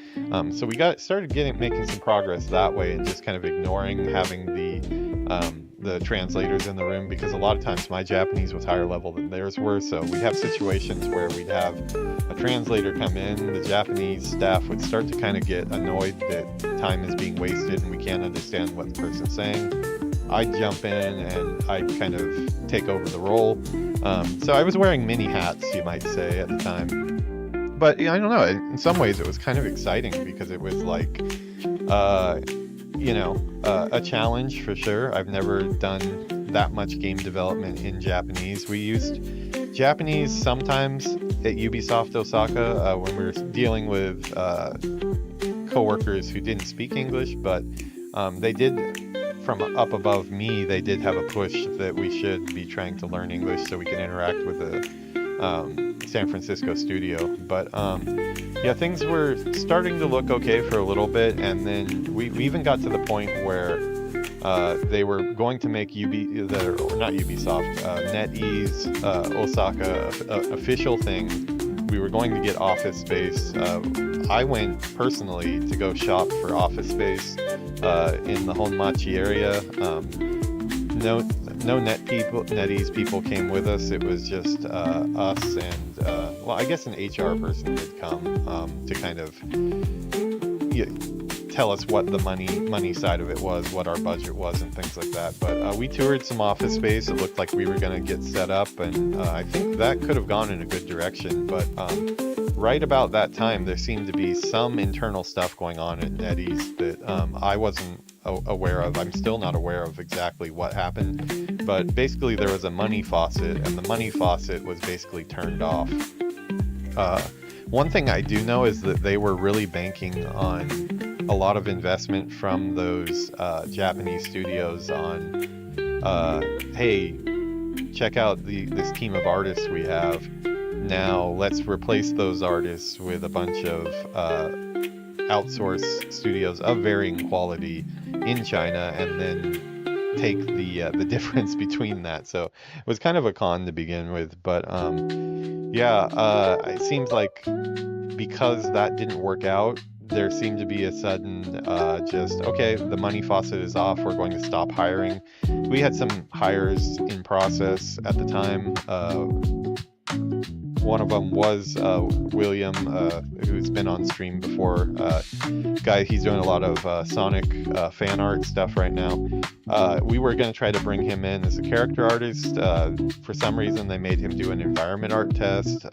So we started making some progress that way, and just kind of ignoring having the translators in the room, because a lot of times my Japanese was higher level than theirs were. So we'd have situations where we'd have a translator come in, the Japanese staff would start to kind of get annoyed that time is being wasted and we can't understand what the person's saying. I'd jump in and I'd kind of take over the role. So I was wearing many hats, you might say, at the time. But I don't know, in some ways it was kind of exciting, because it was like a challenge for sure. I've never done that much game development in Japanese. We used Japanese sometimes at Ubisoft Osaka when we were dealing with co-workers who didn't speak English, but they did, from up above me, they did have a push that we should be trying to learn English so we can interact with San Francisco studio. But yeah, things were starting to look okay for a little bit, and then we even got to the point where they were going to make NetEase Osaka official thing. We were going to get office space. I went personally to go shop for office space in the Honmachi area. No NetEase people came with us. It was just us and, well, I guess an HR person did come to kind of tell us what the money side of it was, what our budget was, and things like that. But we toured some office space. It looked like we were going to get set up, and I think that could have gone in a good direction. But right about that time, there seemed to be some internal stuff going on at NetEase that I wasn't aware of. I'm still not aware of exactly what happened, but basically there was a money faucet, and the money faucet was basically turned off. One thing I do know is that they were really banking on a lot of investment from those Japanese studios on, hey, check out this team of artists we have. Now let's replace those artists with a bunch of outsource studios of varying quality in China, and then take the difference between that. So it was kind of a con to begin with, but it seems like because that didn't work out, there seemed to be a sudden okay, the money faucet is off, we're going to stop hiring. We had some hires in process at the time. One of them was William, who's been on stream before. He's doing a lot of Sonic fan art stuff right now. We were going to try to bring him in as a character artist. For some reason, they made him do an environment art test.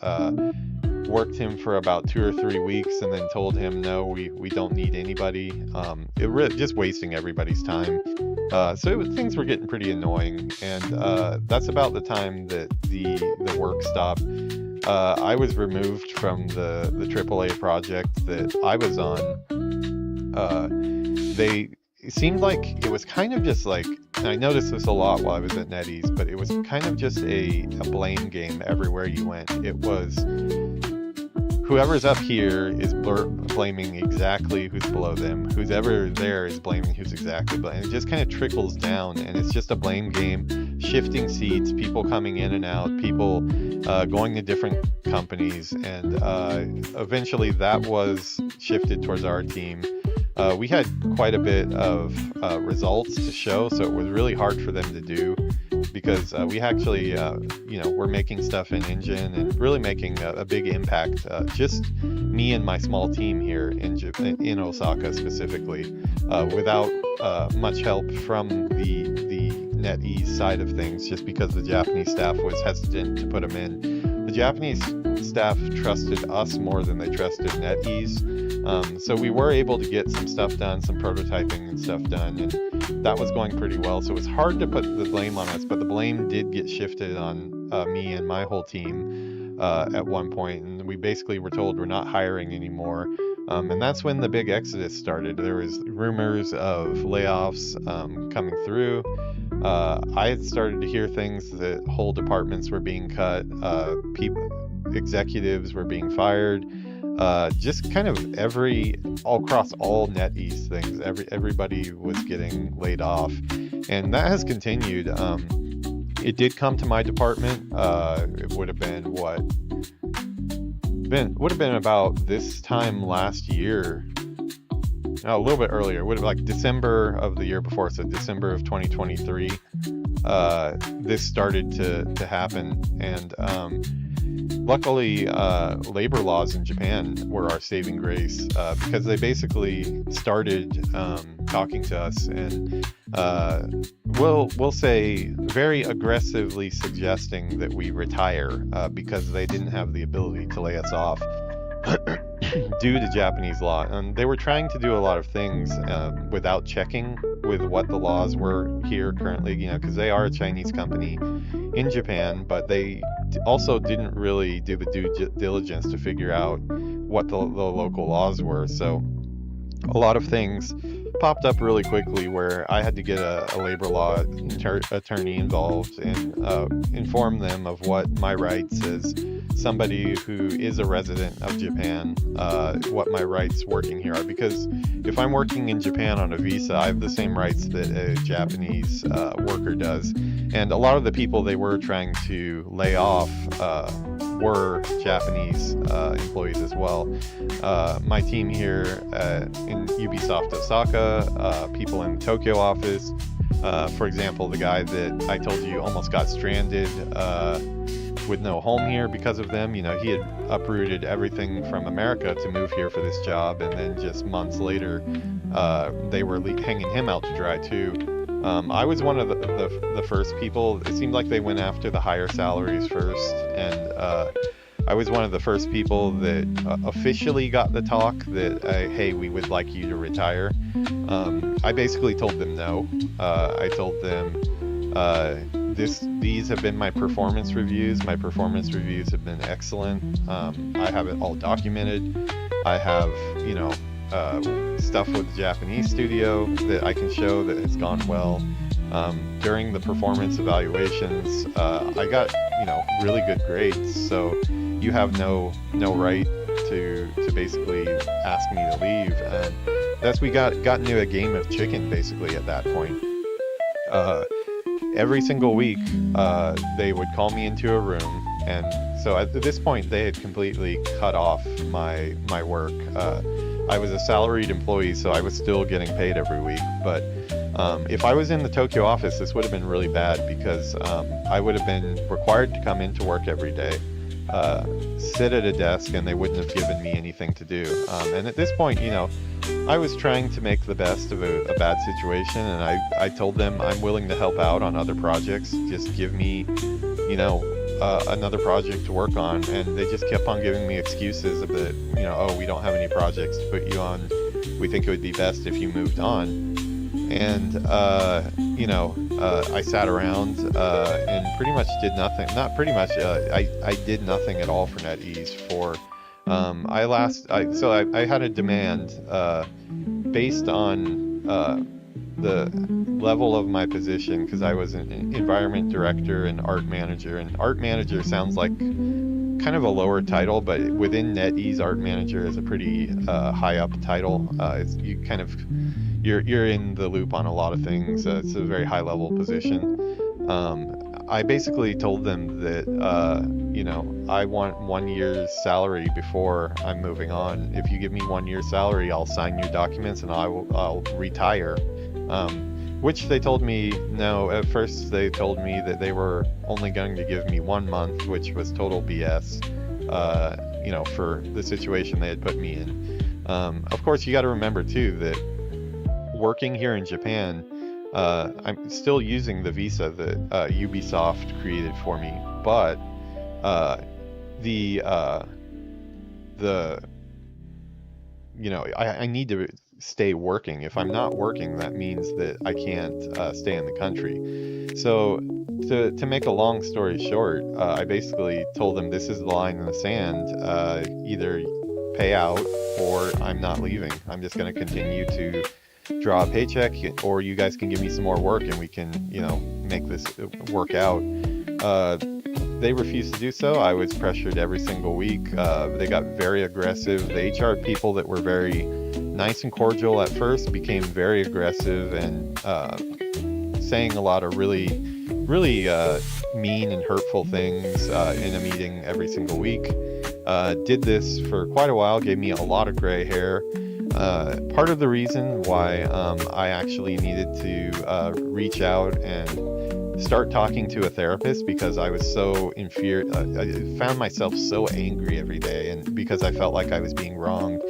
Worked him for about 2 or 3 weeks, and then told him, no, we don't need anybody. Just wasting everybody's time. Things were getting pretty annoying, and that's about the time that the work stopped. I was removed from the AAA project that I was on. It seemed like it was kind of just like, and I noticed this a lot while I was at NetEase, but it was kind of just a blame game everywhere you went. It was whoever's up here is blaming exactly who's below them. Who's ever there is blaming who's exactly below. And it just kind of trickles down, and it's just a blame game, shifting seats, people coming in and out, people going to different companies, and eventually that was shifted towards our team. We had quite a bit of results to show, so it was really hard for them to do, because we actually, we're making stuff in Engine and really making a big impact. Just me and my small team here in Osaka specifically, without much help from the NetEase side of things, just because the Japanese staff was hesitant to put them in. The Japanese staff trusted us more than they trusted NetEase. So we were able to get some stuff done, some prototyping and stuff done, and that was going pretty well. So it was hard to put the blame on us, but the blame did get shifted on me and my whole team at one point, and we basically were told we're not hiring anymore. And that's when the big exodus started. There was rumors of layoffs coming through. I had started to hear things that whole departments were being cut, executives were being fired. Just kind of across all NetEase things, everybody was getting laid off, and that has continued. It did come to my department. It would have been about this time last year. A little bit earlier. It would have like December of the year before, so December of 2023. This started to happen, and luckily, labor laws in Japan were our saving grace, because they basically started talking to us, and we'll say very aggressively suggesting that we retire, because they didn't have the ability to lay us off due to Japanese law. And they were trying to do a lot of things without checking with what the laws were here currently, because they are a Chinese company in Japan, but they also didn't really do the due diligence to figure out what the local laws were. So a lot of things popped up really quickly where I had to get a labor law attorney involved and inform them of what my rights as somebody who is a resident of Japan, what my rights working here are. Because if I'm working in Japan on a visa, I have the same rights that a Japanese worker does. And a lot of the people they were trying to lay off were Japanese employees as well. My team here in Ubisoft Osaka, people in the Tokyo office, for example, the guy that I told you almost got stranded with no home here because of them. You know, he had uprooted everything from America to move here for this job, and then just months later, they were hanging him out to dry too. I was one of the first people. It seemed like they went after the higher salaries first, and I was one of the first people that officially got the talk that, hey, we would like you to retire. I basically told them no. I told them these have been my performance reviews. My performance reviews have been excellent. I have it all documented. I have, you know, stuff with the Japanese studio that I can show that has gone well. During the performance evaluations, I got, you know, really good grades. So you have no right to basically ask me to leave. And that's we got into a game of chicken basically at that point. Every single week, they would call me into a room, and so at this point they had completely cut off my work. I was a salaried employee, so I was still getting paid every week, but if I was in the Tokyo office, this would have been really bad, because I would have been required to come into work every day, sit at a desk, and they wouldn't have given me anything to do. And at this point, you know, I was trying to make the best of a bad situation, and I told them I'm willing to help out on other projects. Just give me, you know, another project to work on. And they just kept on giving me excuses of that, you know, oh, we don't have any projects to put you on. We think it would be best if you moved on. And, you know, I sat around and pretty much did nothing. Not pretty much, I did nothing at all for NetEase for... I had a demand based on the level of my position, because I was an environment director and art manager, and art manager sounds like kind of a lower title, but within NetEase, art manager is a pretty high up title. You're in the loop on a lot of things. It's a very high level position. I basically told them that, you know, I want 1 year's salary before I'm moving on. If you give me 1 year's salary, I'll sign your documents and I'll retire. Which they told me no. At first they told me that they were only going to give me 1 month, which was total BS, you know, for the situation they had put me in. Of course, you got to remember too that working here in Japan, I'm still using the visa that Ubisoft created for me, but you know, I need to stay working. If I'm not working, that means that I can't stay in the country. So to make a long story short, I basically told them this is the line in the sand. Either pay out or I'm not leaving. I'm just going to continue to draw a paycheck, or you guys can give me some more work and we can, you know, make this work out. They refused to do so. I was pressured every single week. They got very aggressive. The HR people that were very nice and cordial at first became very aggressive and saying a lot of really mean and hurtful things in a meeting every single week. Did this for quite a while, gave me a lot of gray hair. Part of the reason why I actually needed to reach out and start talking to a therapist, because I was so infuriated. I found myself so angry every day, and because I felt like I was being wronged,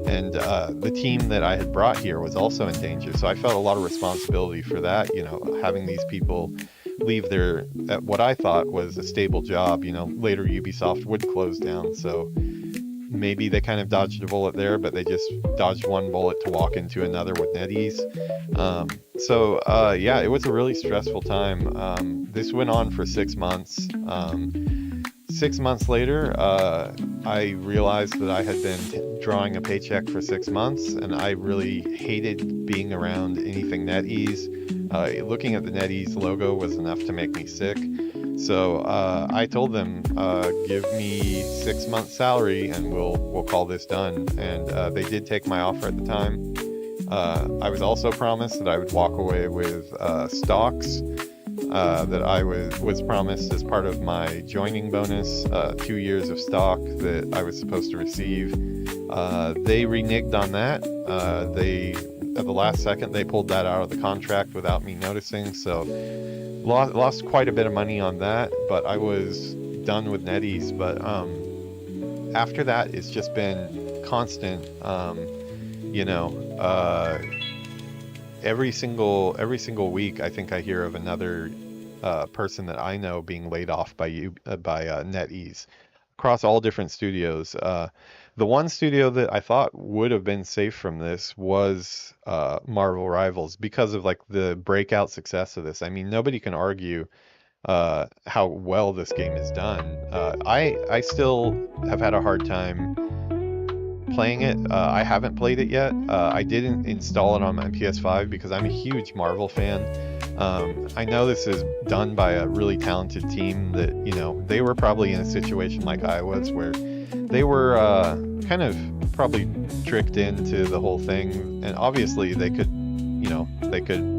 and the team that I had brought here was also in danger. So I felt a lot of responsibility for that, you know, having these people leave their what I thought was a stable job. You know, later Ubisoft would close down, so maybe they kind of dodged a bullet there, but they just dodged one bullet to walk into another with NetEase. Yeah, it was a really stressful time. This went on for 6 months. 6 months later, I realized that I had been drawing a paycheck for 6 months, and I really hated being around anything NetEase. Looking at the NetEase logo was enough to make me sick. So I told them, give me 6 months salary and we'll call this done. And they did take my offer at the time. I was also promised that I would walk away with stocks that I was promised as part of my joining bonus, 2 years of stock that I was supposed to receive. They reneged on that. At the last second, they pulled that out of the contract without me noticing, so lost quite a bit of money on that, but I was done with NetEase. But after that, it's just been constant, every single week, I think I hear of another person that I know being laid off by NetEase across all different studios. The one studio that I thought would have been safe from this was Marvel Rivals, because of like the breakout success of this. I mean, nobody can argue how well this game is done. I still have had a hard time playing it. I haven't played it yet. I didn't install it on my PS5 because I'm a huge Marvel fan. I know this is done by a really talented team that, they were probably in a situation like I was, where they were kind of probably tricked into the whole thing. And obviously they could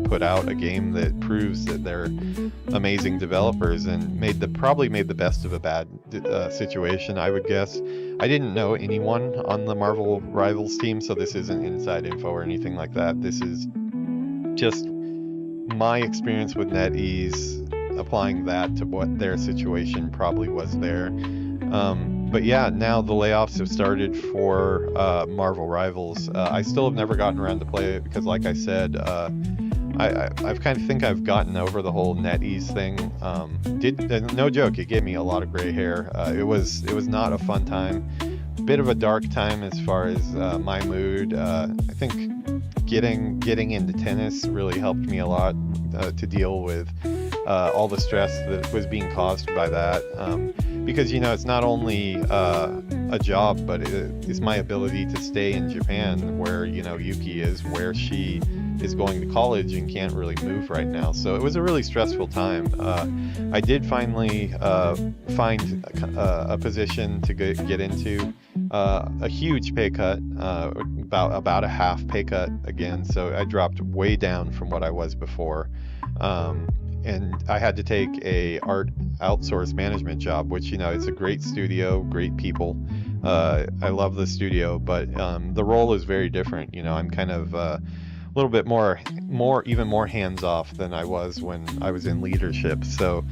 put out a game that proves that they're amazing developers, and probably made the best of a bad situation, I would guess. I didn't know anyone on the Marvel Rivals team, so this isn't inside info or anything like that. This is just my experience with NetEase, applying that to what their situation probably was there. But yeah, now the layoffs have started for Marvel Rivals. I still have never gotten around to play it because, like I said, I've kind of think I've gotten over the whole NetEase thing. No joke, it gave me a lot of gray hair. It was not a fun time. Bit of a dark time as far as my mood. I think getting into tennis really helped me a lot to deal with all the stress that was being caused by that. Because it's not only a job, but it's my ability to stay in Japan, where Yuki is, where she is going to college and can't really move right now. So it was a really stressful time. I did finally find a position to get into, a huge pay cut, about a half pay cut again. So I dropped way down from what I was before. And I had to take a Art Outsource Management job, which, it's a great studio, great people. I love the studio, but the role is very different. I'm kind of a little bit even more hands-off than I was when I was in leadership. So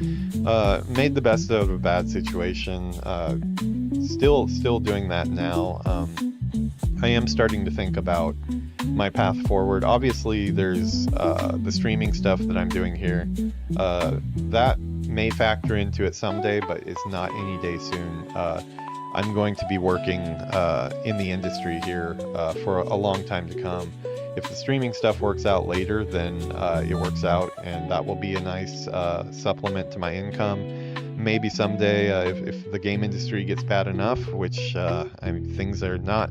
made the best of a bad situation. Still doing that now. I am starting to think about my path forward. Obviously, there's the streaming stuff that I'm doing here. That may factor into it someday, but it's not any day soon. I'm going to be working in the industry here for a long time to come. If the streaming stuff works out later, then it works out, and that will be a nice supplement to my income. Maybe someday, if the game industry gets bad enough, which things are not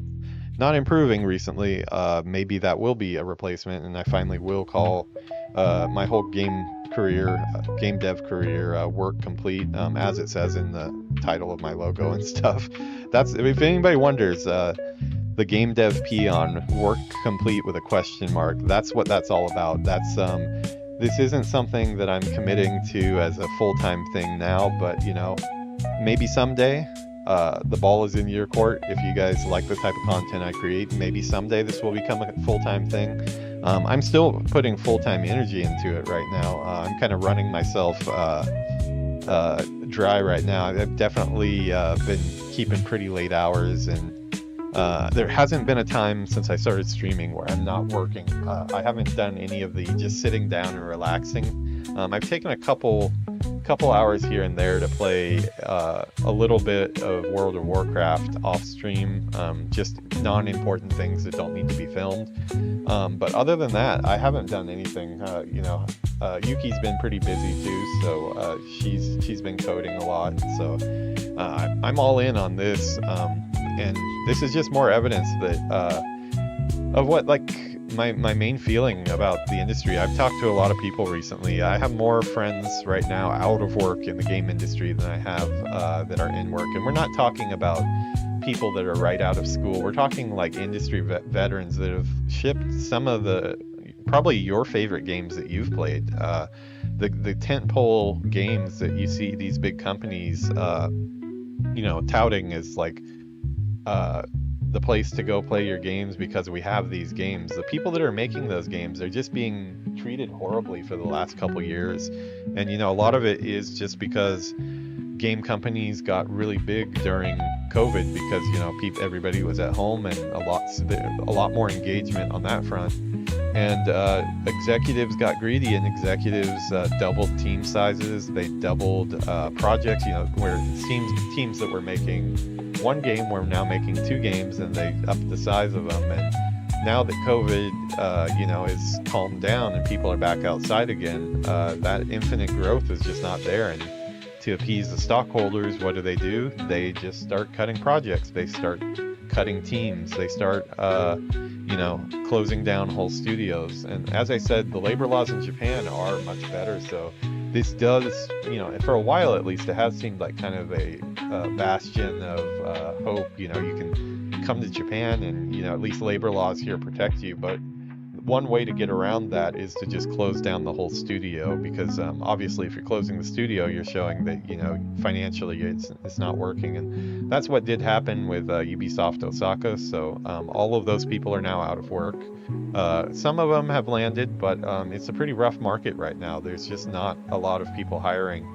improving recently, maybe that will be a replacement, and I finally will call my whole game dev career work complete, as it says in the title of my logo and stuff. That's, if anybody wonders, the game dev Peon, work complete with a question mark. That's what that's all about. That's this isn't something that I'm committing to as a full-time thing now, but maybe someday. The ball is in your court. If you guys like the type of content I create, maybe someday this will become a full-time thing. I'm still putting full-time energy into it right now. I'm kind of running myself dry right now. I've definitely been keeping pretty late hours, and there hasn't been a time since I started streaming where I'm not working. I haven't done any of the just sitting down and relaxing. I've taken a couple hours here and there to play a little bit of World of Warcraft off stream, just non-important things that don't need to be filmed. But other than that, I haven't done anything. Yuki's been pretty busy too, so she's been coding a lot. So I'm all in on this, and this is just more evidence that of what my main feeling about the industry, I've talked to a lot of people recently. I have more friends right now out of work in the game industry than I have that are in work. And we're not talking about people that are right out of school. We're talking like industry veterans that have shipped some of the probably your favorite games that you've played. The tentpole games that you see these big companies, touting as like the place to go play your games because we have these games. The people that are making those games are just being treated horribly for the last couple years. And a lot of it is just because game companies got really big during COVID because everybody was at home and a lot more engagement on that front. And executives got greedy, and executives doubled team sizes. They doubled projects. Where teams that were making one game were now making 2 games, and they upped the size of them. And now that COVID, is calmed down and people are back outside again, that infinite growth is just not there. And to appease the stockholders, what do? They just start cutting projects. They start cutting teams. They start, closing down whole studios. And as I said, the labor laws in Japan are much better. So this does, for a while at least, it has seemed like kind of a bastion of hope. You can come to Japan and, at least labor laws here protect you. But one way to get around that is to just close down the whole studio, because obviously if you're closing the studio, you're showing that financially it's not working. And that's what did happen with Ubisoft Osaka. So all of those people are now out of work. Some of them have landed, but it's a pretty rough market right now. There's just not a lot of people hiring.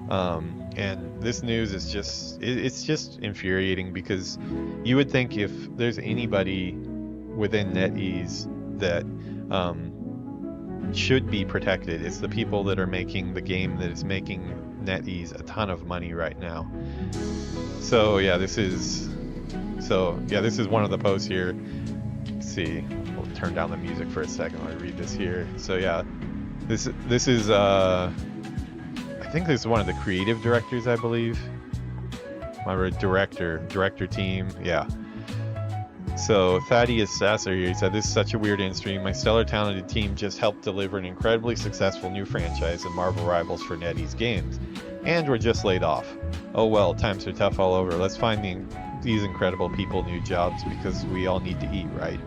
And this news is it's just infuriating, because you would think if there's anybody within NetEase that should be protected, it's the people that are making the game that is making NetEase a ton of money right now. So this is one of the posts here. Let's see, we'll turn down the music for a second while I read this here. So this is I think this is one of the creative directors, I believe. My director team, yeah. So Thaddeus Sasser here, he said, "This is such a weird industry. My stellar talented team just helped deliver an incredibly successful new franchise of Marvel Rivals for NetEase Games, and we're just laid off. Oh well, times are tough all over. Let's find these incredible people new jobs, because we all need to eat, right?"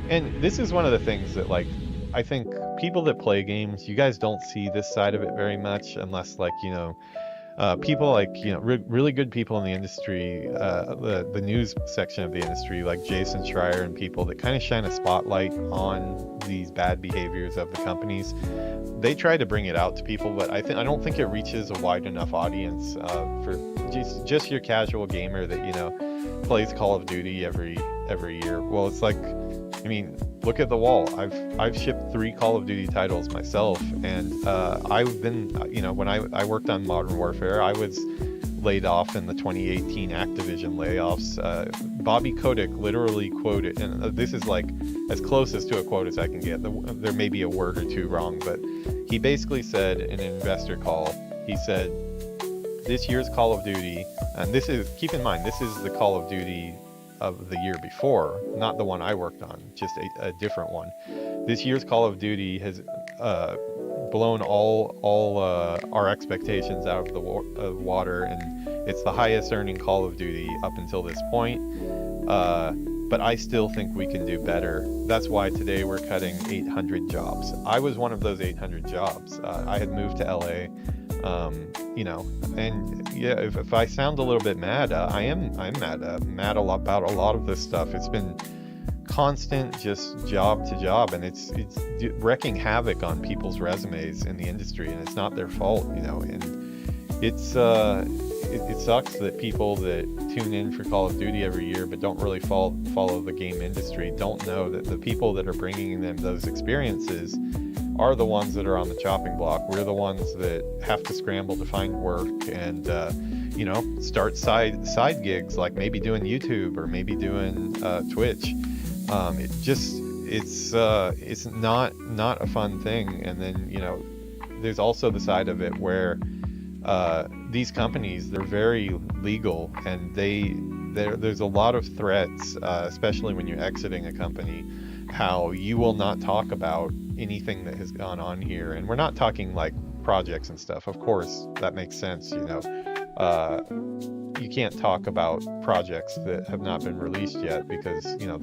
And this is one of the things that, like, I think people that play games, you guys don't see this side of it very much, unless people like really good people in the industry, the news section of the industry, like Jason Schreier and people that kind of shine a spotlight on these bad behaviors of the companies. They try to bring it out to people, but I don't think it reaches a wide enough audience for just your casual gamer that plays Call of Duty every year. Well, it's like, look at the wall. I've shipped 3 Call of Duty titles myself, and I've been, when I worked on Modern Warfare, I was laid off in the 2018 Activision layoffs. Bobby Kotick literally quoted, and this is like as closest to a quote as I can get. There may be a word or two wrong, but he basically said in an investor call, he said, "This year's Call of Duty," and keep in mind, this is the Call of Duty of the year before, not the one I worked on, just a different one. "This year's Call of Duty has blown all our expectations out of the water, and it's the highest earning Call of Duty up until this point. But I still think we can do better. That's why today we're cutting 800 jobs." I was one of those 800 jobs. I had moved to LA. And yeah, if I sound a little bit mad, I'm mad about a lot of this stuff. It's been constant, just job to job, and it's wrecking havoc on people's resumes in the industry, and it's not their fault, and it sucks that people that tune in for Call of Duty every year but don't really follow the game industry don't know that the people that are bringing them those experiences are the ones that are on the chopping block. We're the ones that have to scramble to find work and start side gigs, like maybe doing YouTube or maybe doing Twitch. It's not a fun thing. And then there's also the side of it where these companies, they're very legal, and there's a lot of threats, especially when you're exiting a company. how you will not talk about anything that has gone on here. And we're not talking like projects and stuff. Of course, that makes sense, you know. You can't talk about projects that have not been released yet, because, you know,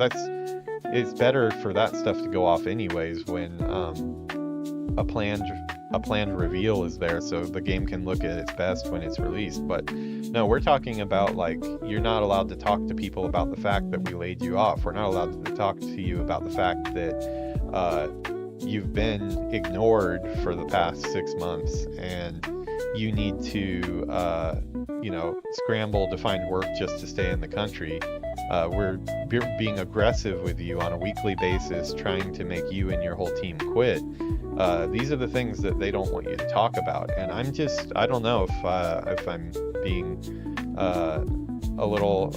it's better for that stuff to go off anyways when a planned reveal is there, so the game can look at its best when it's released. But no, we're talking about, like, you're not allowed to talk to people about the fact that we laid you off. We're not allowed to talk to you about the fact that you've been ignored for the past 6 months and you need to you know, scramble to find work just to stay in the country. We're being aggressive with you on a weekly basis, trying to make you and your whole team quit. These are the things that they don't want you to talk about. And I don't know if I'm being a little,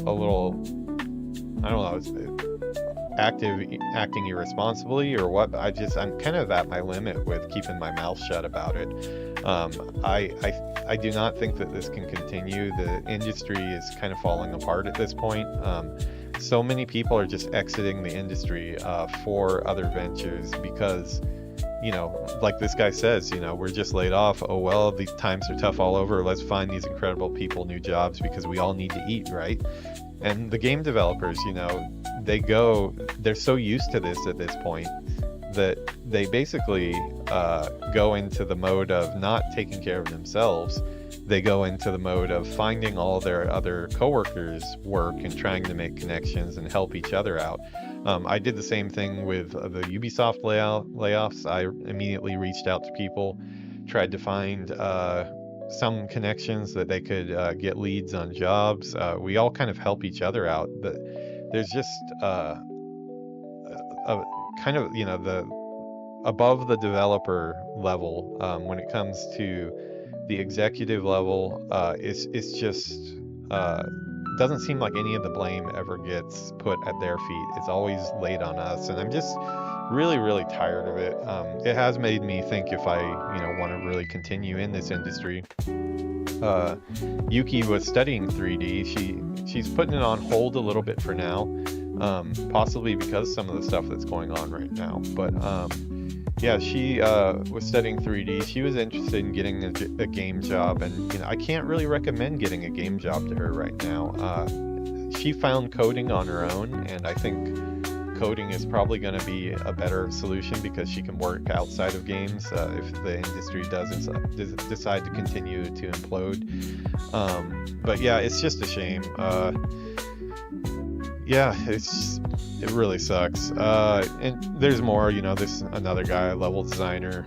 I don't know, acting irresponsibly or what. I'm kind of at my limit with keeping my mouth shut about it. I do not think that this can continue. The industry is kind of falling apart at this point. So many people are just exiting the industry for other ventures because, you know, like this guy says, you know, we're just laid off. Oh, well, these times are tough all over. Let's find these incredible people new jobs because we all need to eat, right? And the game developers, you know, they're so used to this at this point that they basically go into the mode of not taking care of themselves. They go into the mode of finding all their other coworkers work and trying to make connections and help each other out. I did the same thing with the Ubisoft layoffs. I immediately reached out to people, tried to find some connections that they could get leads on jobs. We all kind of help each other out. But there's just a kind of, you know, the above the developer level, when it comes to the executive level, it's just doesn't seem like any of the blame ever gets put at their feet. It's always laid on us, and I'm just really, really tired of it. It has made me think if I, you know, want to really continue in this industry. Yuki was studying 3D. She's putting it on hold a little bit for now, possibly because some of the stuff that's going on right now. But yeah, she was studying 3D. She was interested in getting a game job, and, you know, I can't really recommend getting a game job to her right now. She found coding on her own, and I think coding is probably going to be a better solution because she can work outside of games if the industry does decide to continue to implode. But yeah, it's just a shame. Yeah, it really sucks. And there's more, you know, there's another guy, a level designer.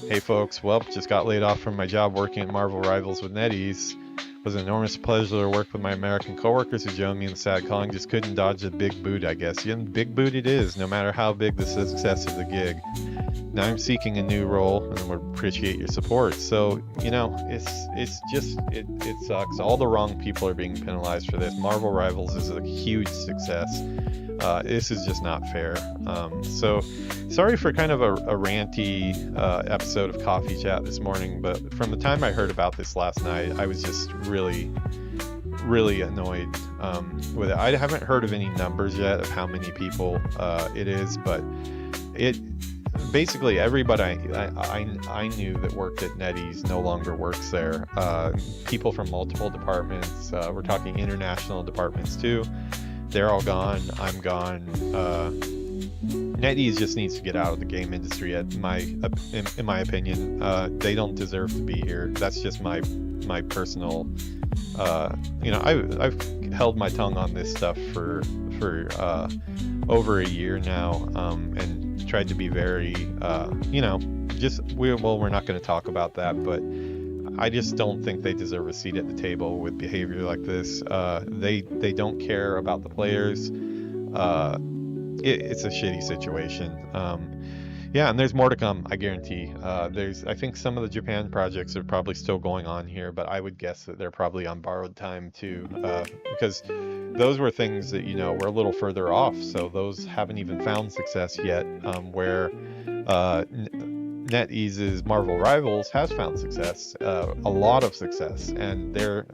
Hey folks, well, just got laid off from my job working at Marvel Rivals with NetEase. It was an enormous pleasure to work with my American coworkers who joined me in the sad calling. Just couldn't dodge the big boot, I guess. Yeah, big boot it is, no matter how big the success of the gig. Now I'm seeking a new role, and would appreciate your support. So, you know, it sucks. All the wrong people are being penalized for this. Marvel Rivals is a huge success. This is just not fair. So sorry for kind of a ranty episode of Coffee Chat this morning, but from the time I heard about this last night, I was just really, really annoyed with it. I haven't heard of any numbers yet of how many people it is, but it basically everybody I knew that worked at NetEase no longer works there. People from multiple departments, we're talking international departments too. They're all gone. I'm gone. NetEase just needs to get out of the game industry. In my opinion, they don't deserve to be here. That's just my personal. You know, I've held my tongue on this stuff for over a year now, and tried to be very, you know, we're not going to talk about that, but I just don't think they deserve a seat at the table with behavior like this. They don't care about the players. It's a shitty situation. Yeah, and there's more to come, I guarantee. I think some of the Japan projects are probably still going on here, but I would guess that they're probably on borrowed time too, because those were things that, you know, were a little further off. So those haven't even found success yet, where NetEase's Marvel Rivals has found success, a lot of success, and they're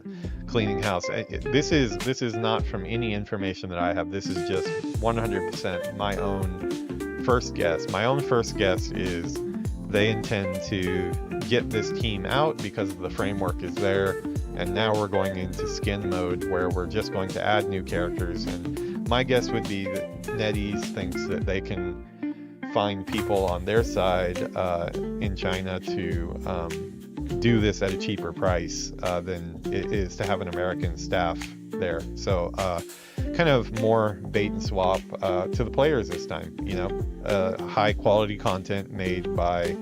cleaning house. This is not from any information that I have. This is just 100% my own first guess. My own first guess is they intend to get this team out because the framework is there, and now we're going into skin mode where we're just going to add new characters. And my guess would be that NetEase thinks that they can find people on their side in China to do this at a cheaper price than it is to have an American staff there. So kind of more bait and swap to the players this time, you know, high quality content made by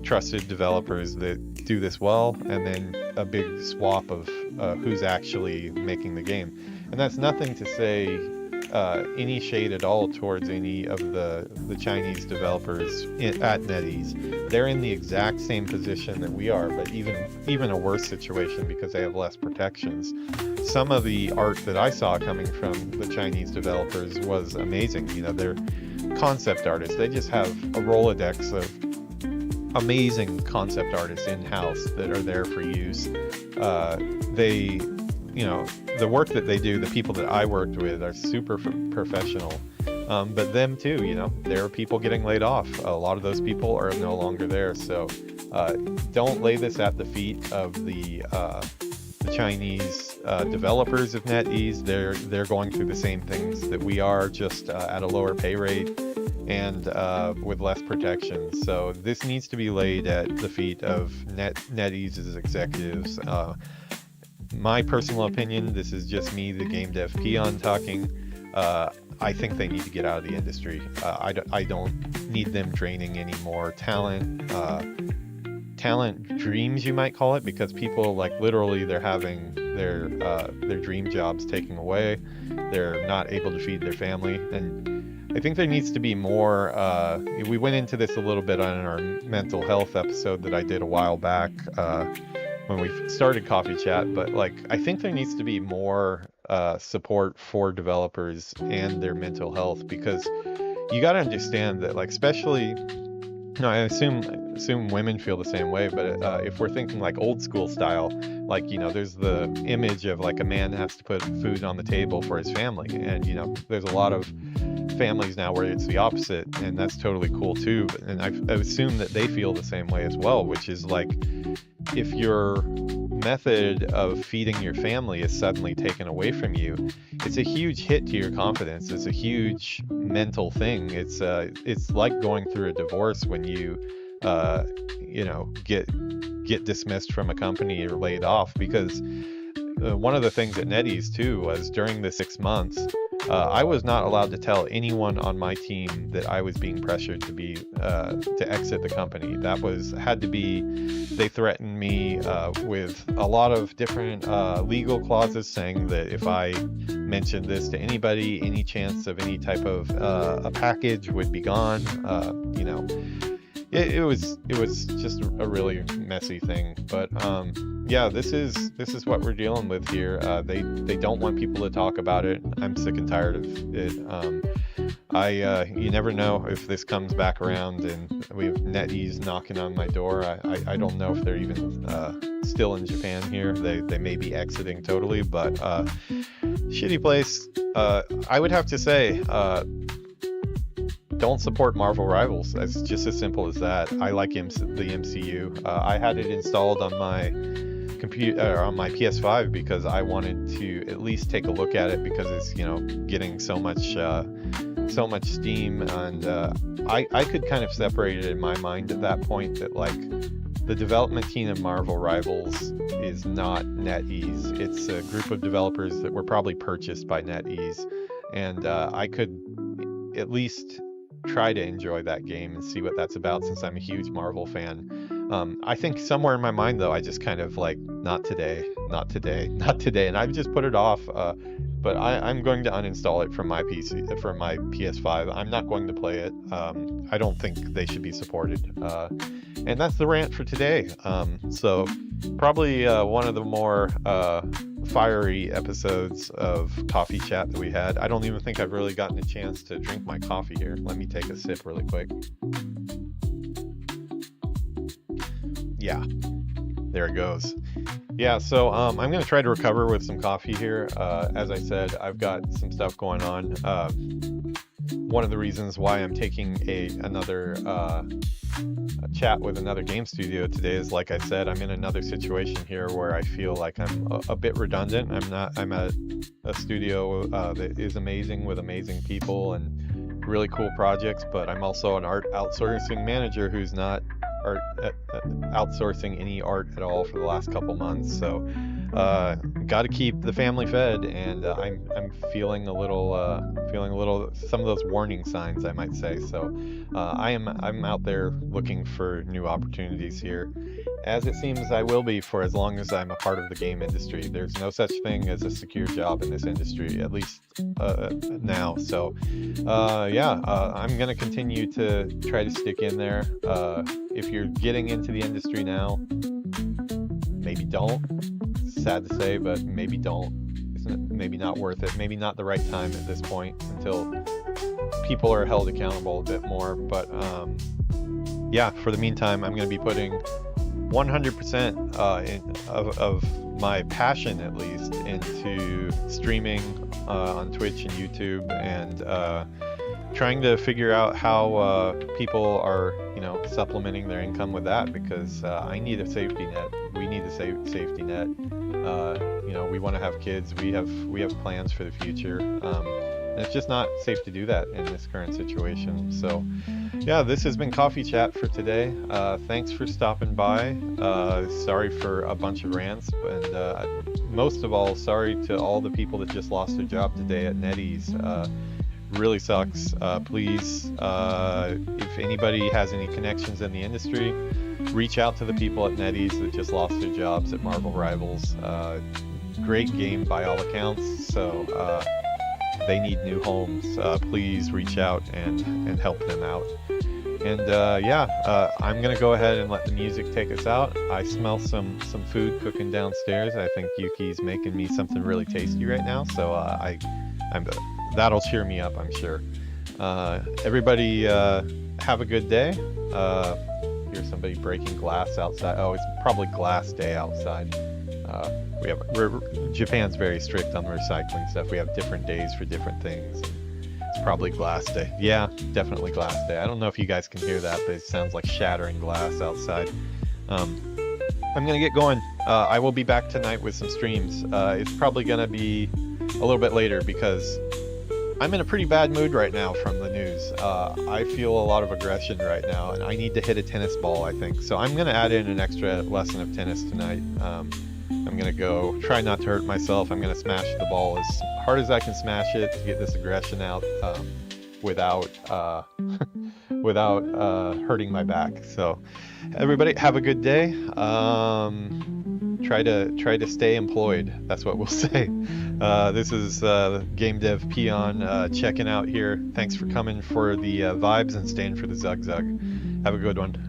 trusted developers that do this well, and then a big swap of who's actually making the game. And that's nothing to say any shade at all towards any of the Chinese developers at NetEase. They're in the exact same position that we are, but even a worse situation because they have less protections. Some of the art that I saw coming from the Chinese developers was amazing. You know, they're concept artists. They just have a Rolodex of amazing concept artists in-house that are there for use. You know, the work that they do, the people that I worked with are super professional. But them too, you know, there are people getting laid off. A lot of those people are no longer there. So don't lay this at the feet of the Chinese developers of NetEase. They're going through the same things that we are, just at a lower pay rate and with less protection. So this needs to be laid at the feet of NetEase's executives. My personal opinion, this is just me, the game dev Peon, talking. I think they need to get out of the industry. I don't need them draining any more talent dreams, you might call it, because people, like, literally they're having their dream jobs taken away. They're not able to feed their family, and I think there needs to be more. We went into this a little bit on our mental health episode that I did a while back when we started Coffee Chat, but like, I think there needs to be more support for developers and their mental health, because you got to understand that, like, especially, I assume women feel the same way, but if we're thinking like old school style, like, you know, there's the image of like a man has to put food on the table for his family, and, you know, there's a lot of families now where it's the opposite, and that's totally cool too. And I assume that they feel the same way as well, which is like, if your method of feeding your family is suddenly taken away from you, it's a huge hit to your confidence. It's a huge mental thing. It's like going through a divorce when you get dismissed from a company or laid off, because one of the things at NetEase too was during the 6 months, I was not allowed to tell anyone on my team that I was being pressured to exit the company. That had to be, they threatened me with a lot of different legal clauses saying that if I mentioned this to anybody, any chance of any type of a package would be gone. You know, it was just a really messy thing. But yeah, this is what we're dealing with here. They don't want people to talk about it. I'm sick and tired of it. You never know if this comes back around and we have NetEase knocking on my door. I don't know if they're even still in Japan here. They may be exiting totally, but shitty place. I would have to say, don't support Marvel Rivals. It's just as simple as that. I like the MCU. I had it installed on my computer, on my PS5, because I wanted to at least take a look at it, because it's, you know, getting so much steam, and I could kind of separate it in my mind at that point that, like, the development team of Marvel Rivals is not NetEase. It's a group of developers that were probably purchased by NetEase, and I could at least try to enjoy that game and see what that's about, since I'm a huge Marvel fan. I think somewhere in my mind, though, I just kind of like, not today, and I've just put it off. But I'm going to uninstall it from my PC, from my PS5. I'm not going to play it. I don't think they should be supported. And that's the rant for today. So probably one of the more fiery episodes of Coffee Chat that we had. I don't even think I've really gotten a chance to drink my coffee here. Let me take a sip really quick. Yeah, there it goes. Yeah, so I'm going to try to recover with some coffee here. As I said, I've got some stuff going on. One of the reasons why I'm taking another chat with another game studio today is, like I said, I'm in another situation here where I feel like I'm a bit redundant. I'm at a studio that is amazing with amazing people and really cool projects, but I'm also an art outsourcing manager who's not outsourcing any art at all for the last couple months. So got to keep the family fed, and I'm feeling a little some of those warning signs, I might say. So I'm out there looking for new opportunities here, as it seems I will be for as long as I'm a part of the game industry. There's no such thing as a secure job in this industry, at least now. So I'm gonna continue to try to stick in there. If you're getting into the industry now, maybe don't. Sad to say, but maybe don't. Maybe not worth it. Maybe not the right time at this point until people are held accountable a bit more. But for the meantime, I'm going to be putting 100% of my passion, at least, into streaming on Twitch and YouTube, and trying to figure out how people are, supplementing their income with that, because I need a safety net. We need a safety net. We want to have kids. We have plans for the future. And it's just not safe to do that in this current situation. So, yeah, this has been Coffee Chat for today. Thanks for stopping by. Sorry for a bunch of rants, and most of all, sorry to all the people that just lost their job today at NetEase. Really sucks. Please, if anybody has any connections in the industry, reach out to the people at NetEase that just lost their jobs at Marvel Rivals. Great game by all accounts, so they need new homes. Please reach out and help them out. And I'm gonna go ahead and let the music take us out. I smell some food cooking downstairs. I think Yuki's making me something really tasty right now, so that'll cheer me up, I'm sure. Everybody have a good day. Here's somebody breaking glass outside. Oh, it's probably glass day outside. Japan's very strict on the recycling stuff. We have different days for different things. It's probably glass day. Yeah, definitely glass day. I don't know if you guys can hear that, but it sounds like shattering glass outside. I'm gonna get going. I will be back tonight with some streams. It's probably gonna be a little bit later because I'm in a pretty bad mood right now from the news. I feel a lot of aggression right now, and I need to hit a tennis ball, I think. So I'm going to add in an extra lesson of tennis tonight. I'm going to go try not to hurt myself. I'm going to smash the ball as hard as I can smash it to get this aggression out without hurting my back. So everybody have a good day. Try to stay employed. That's what we'll say. This is Game Dev Peon checking out here. Thanks for coming for the vibes and staying for the Zug Zug. Have a good one.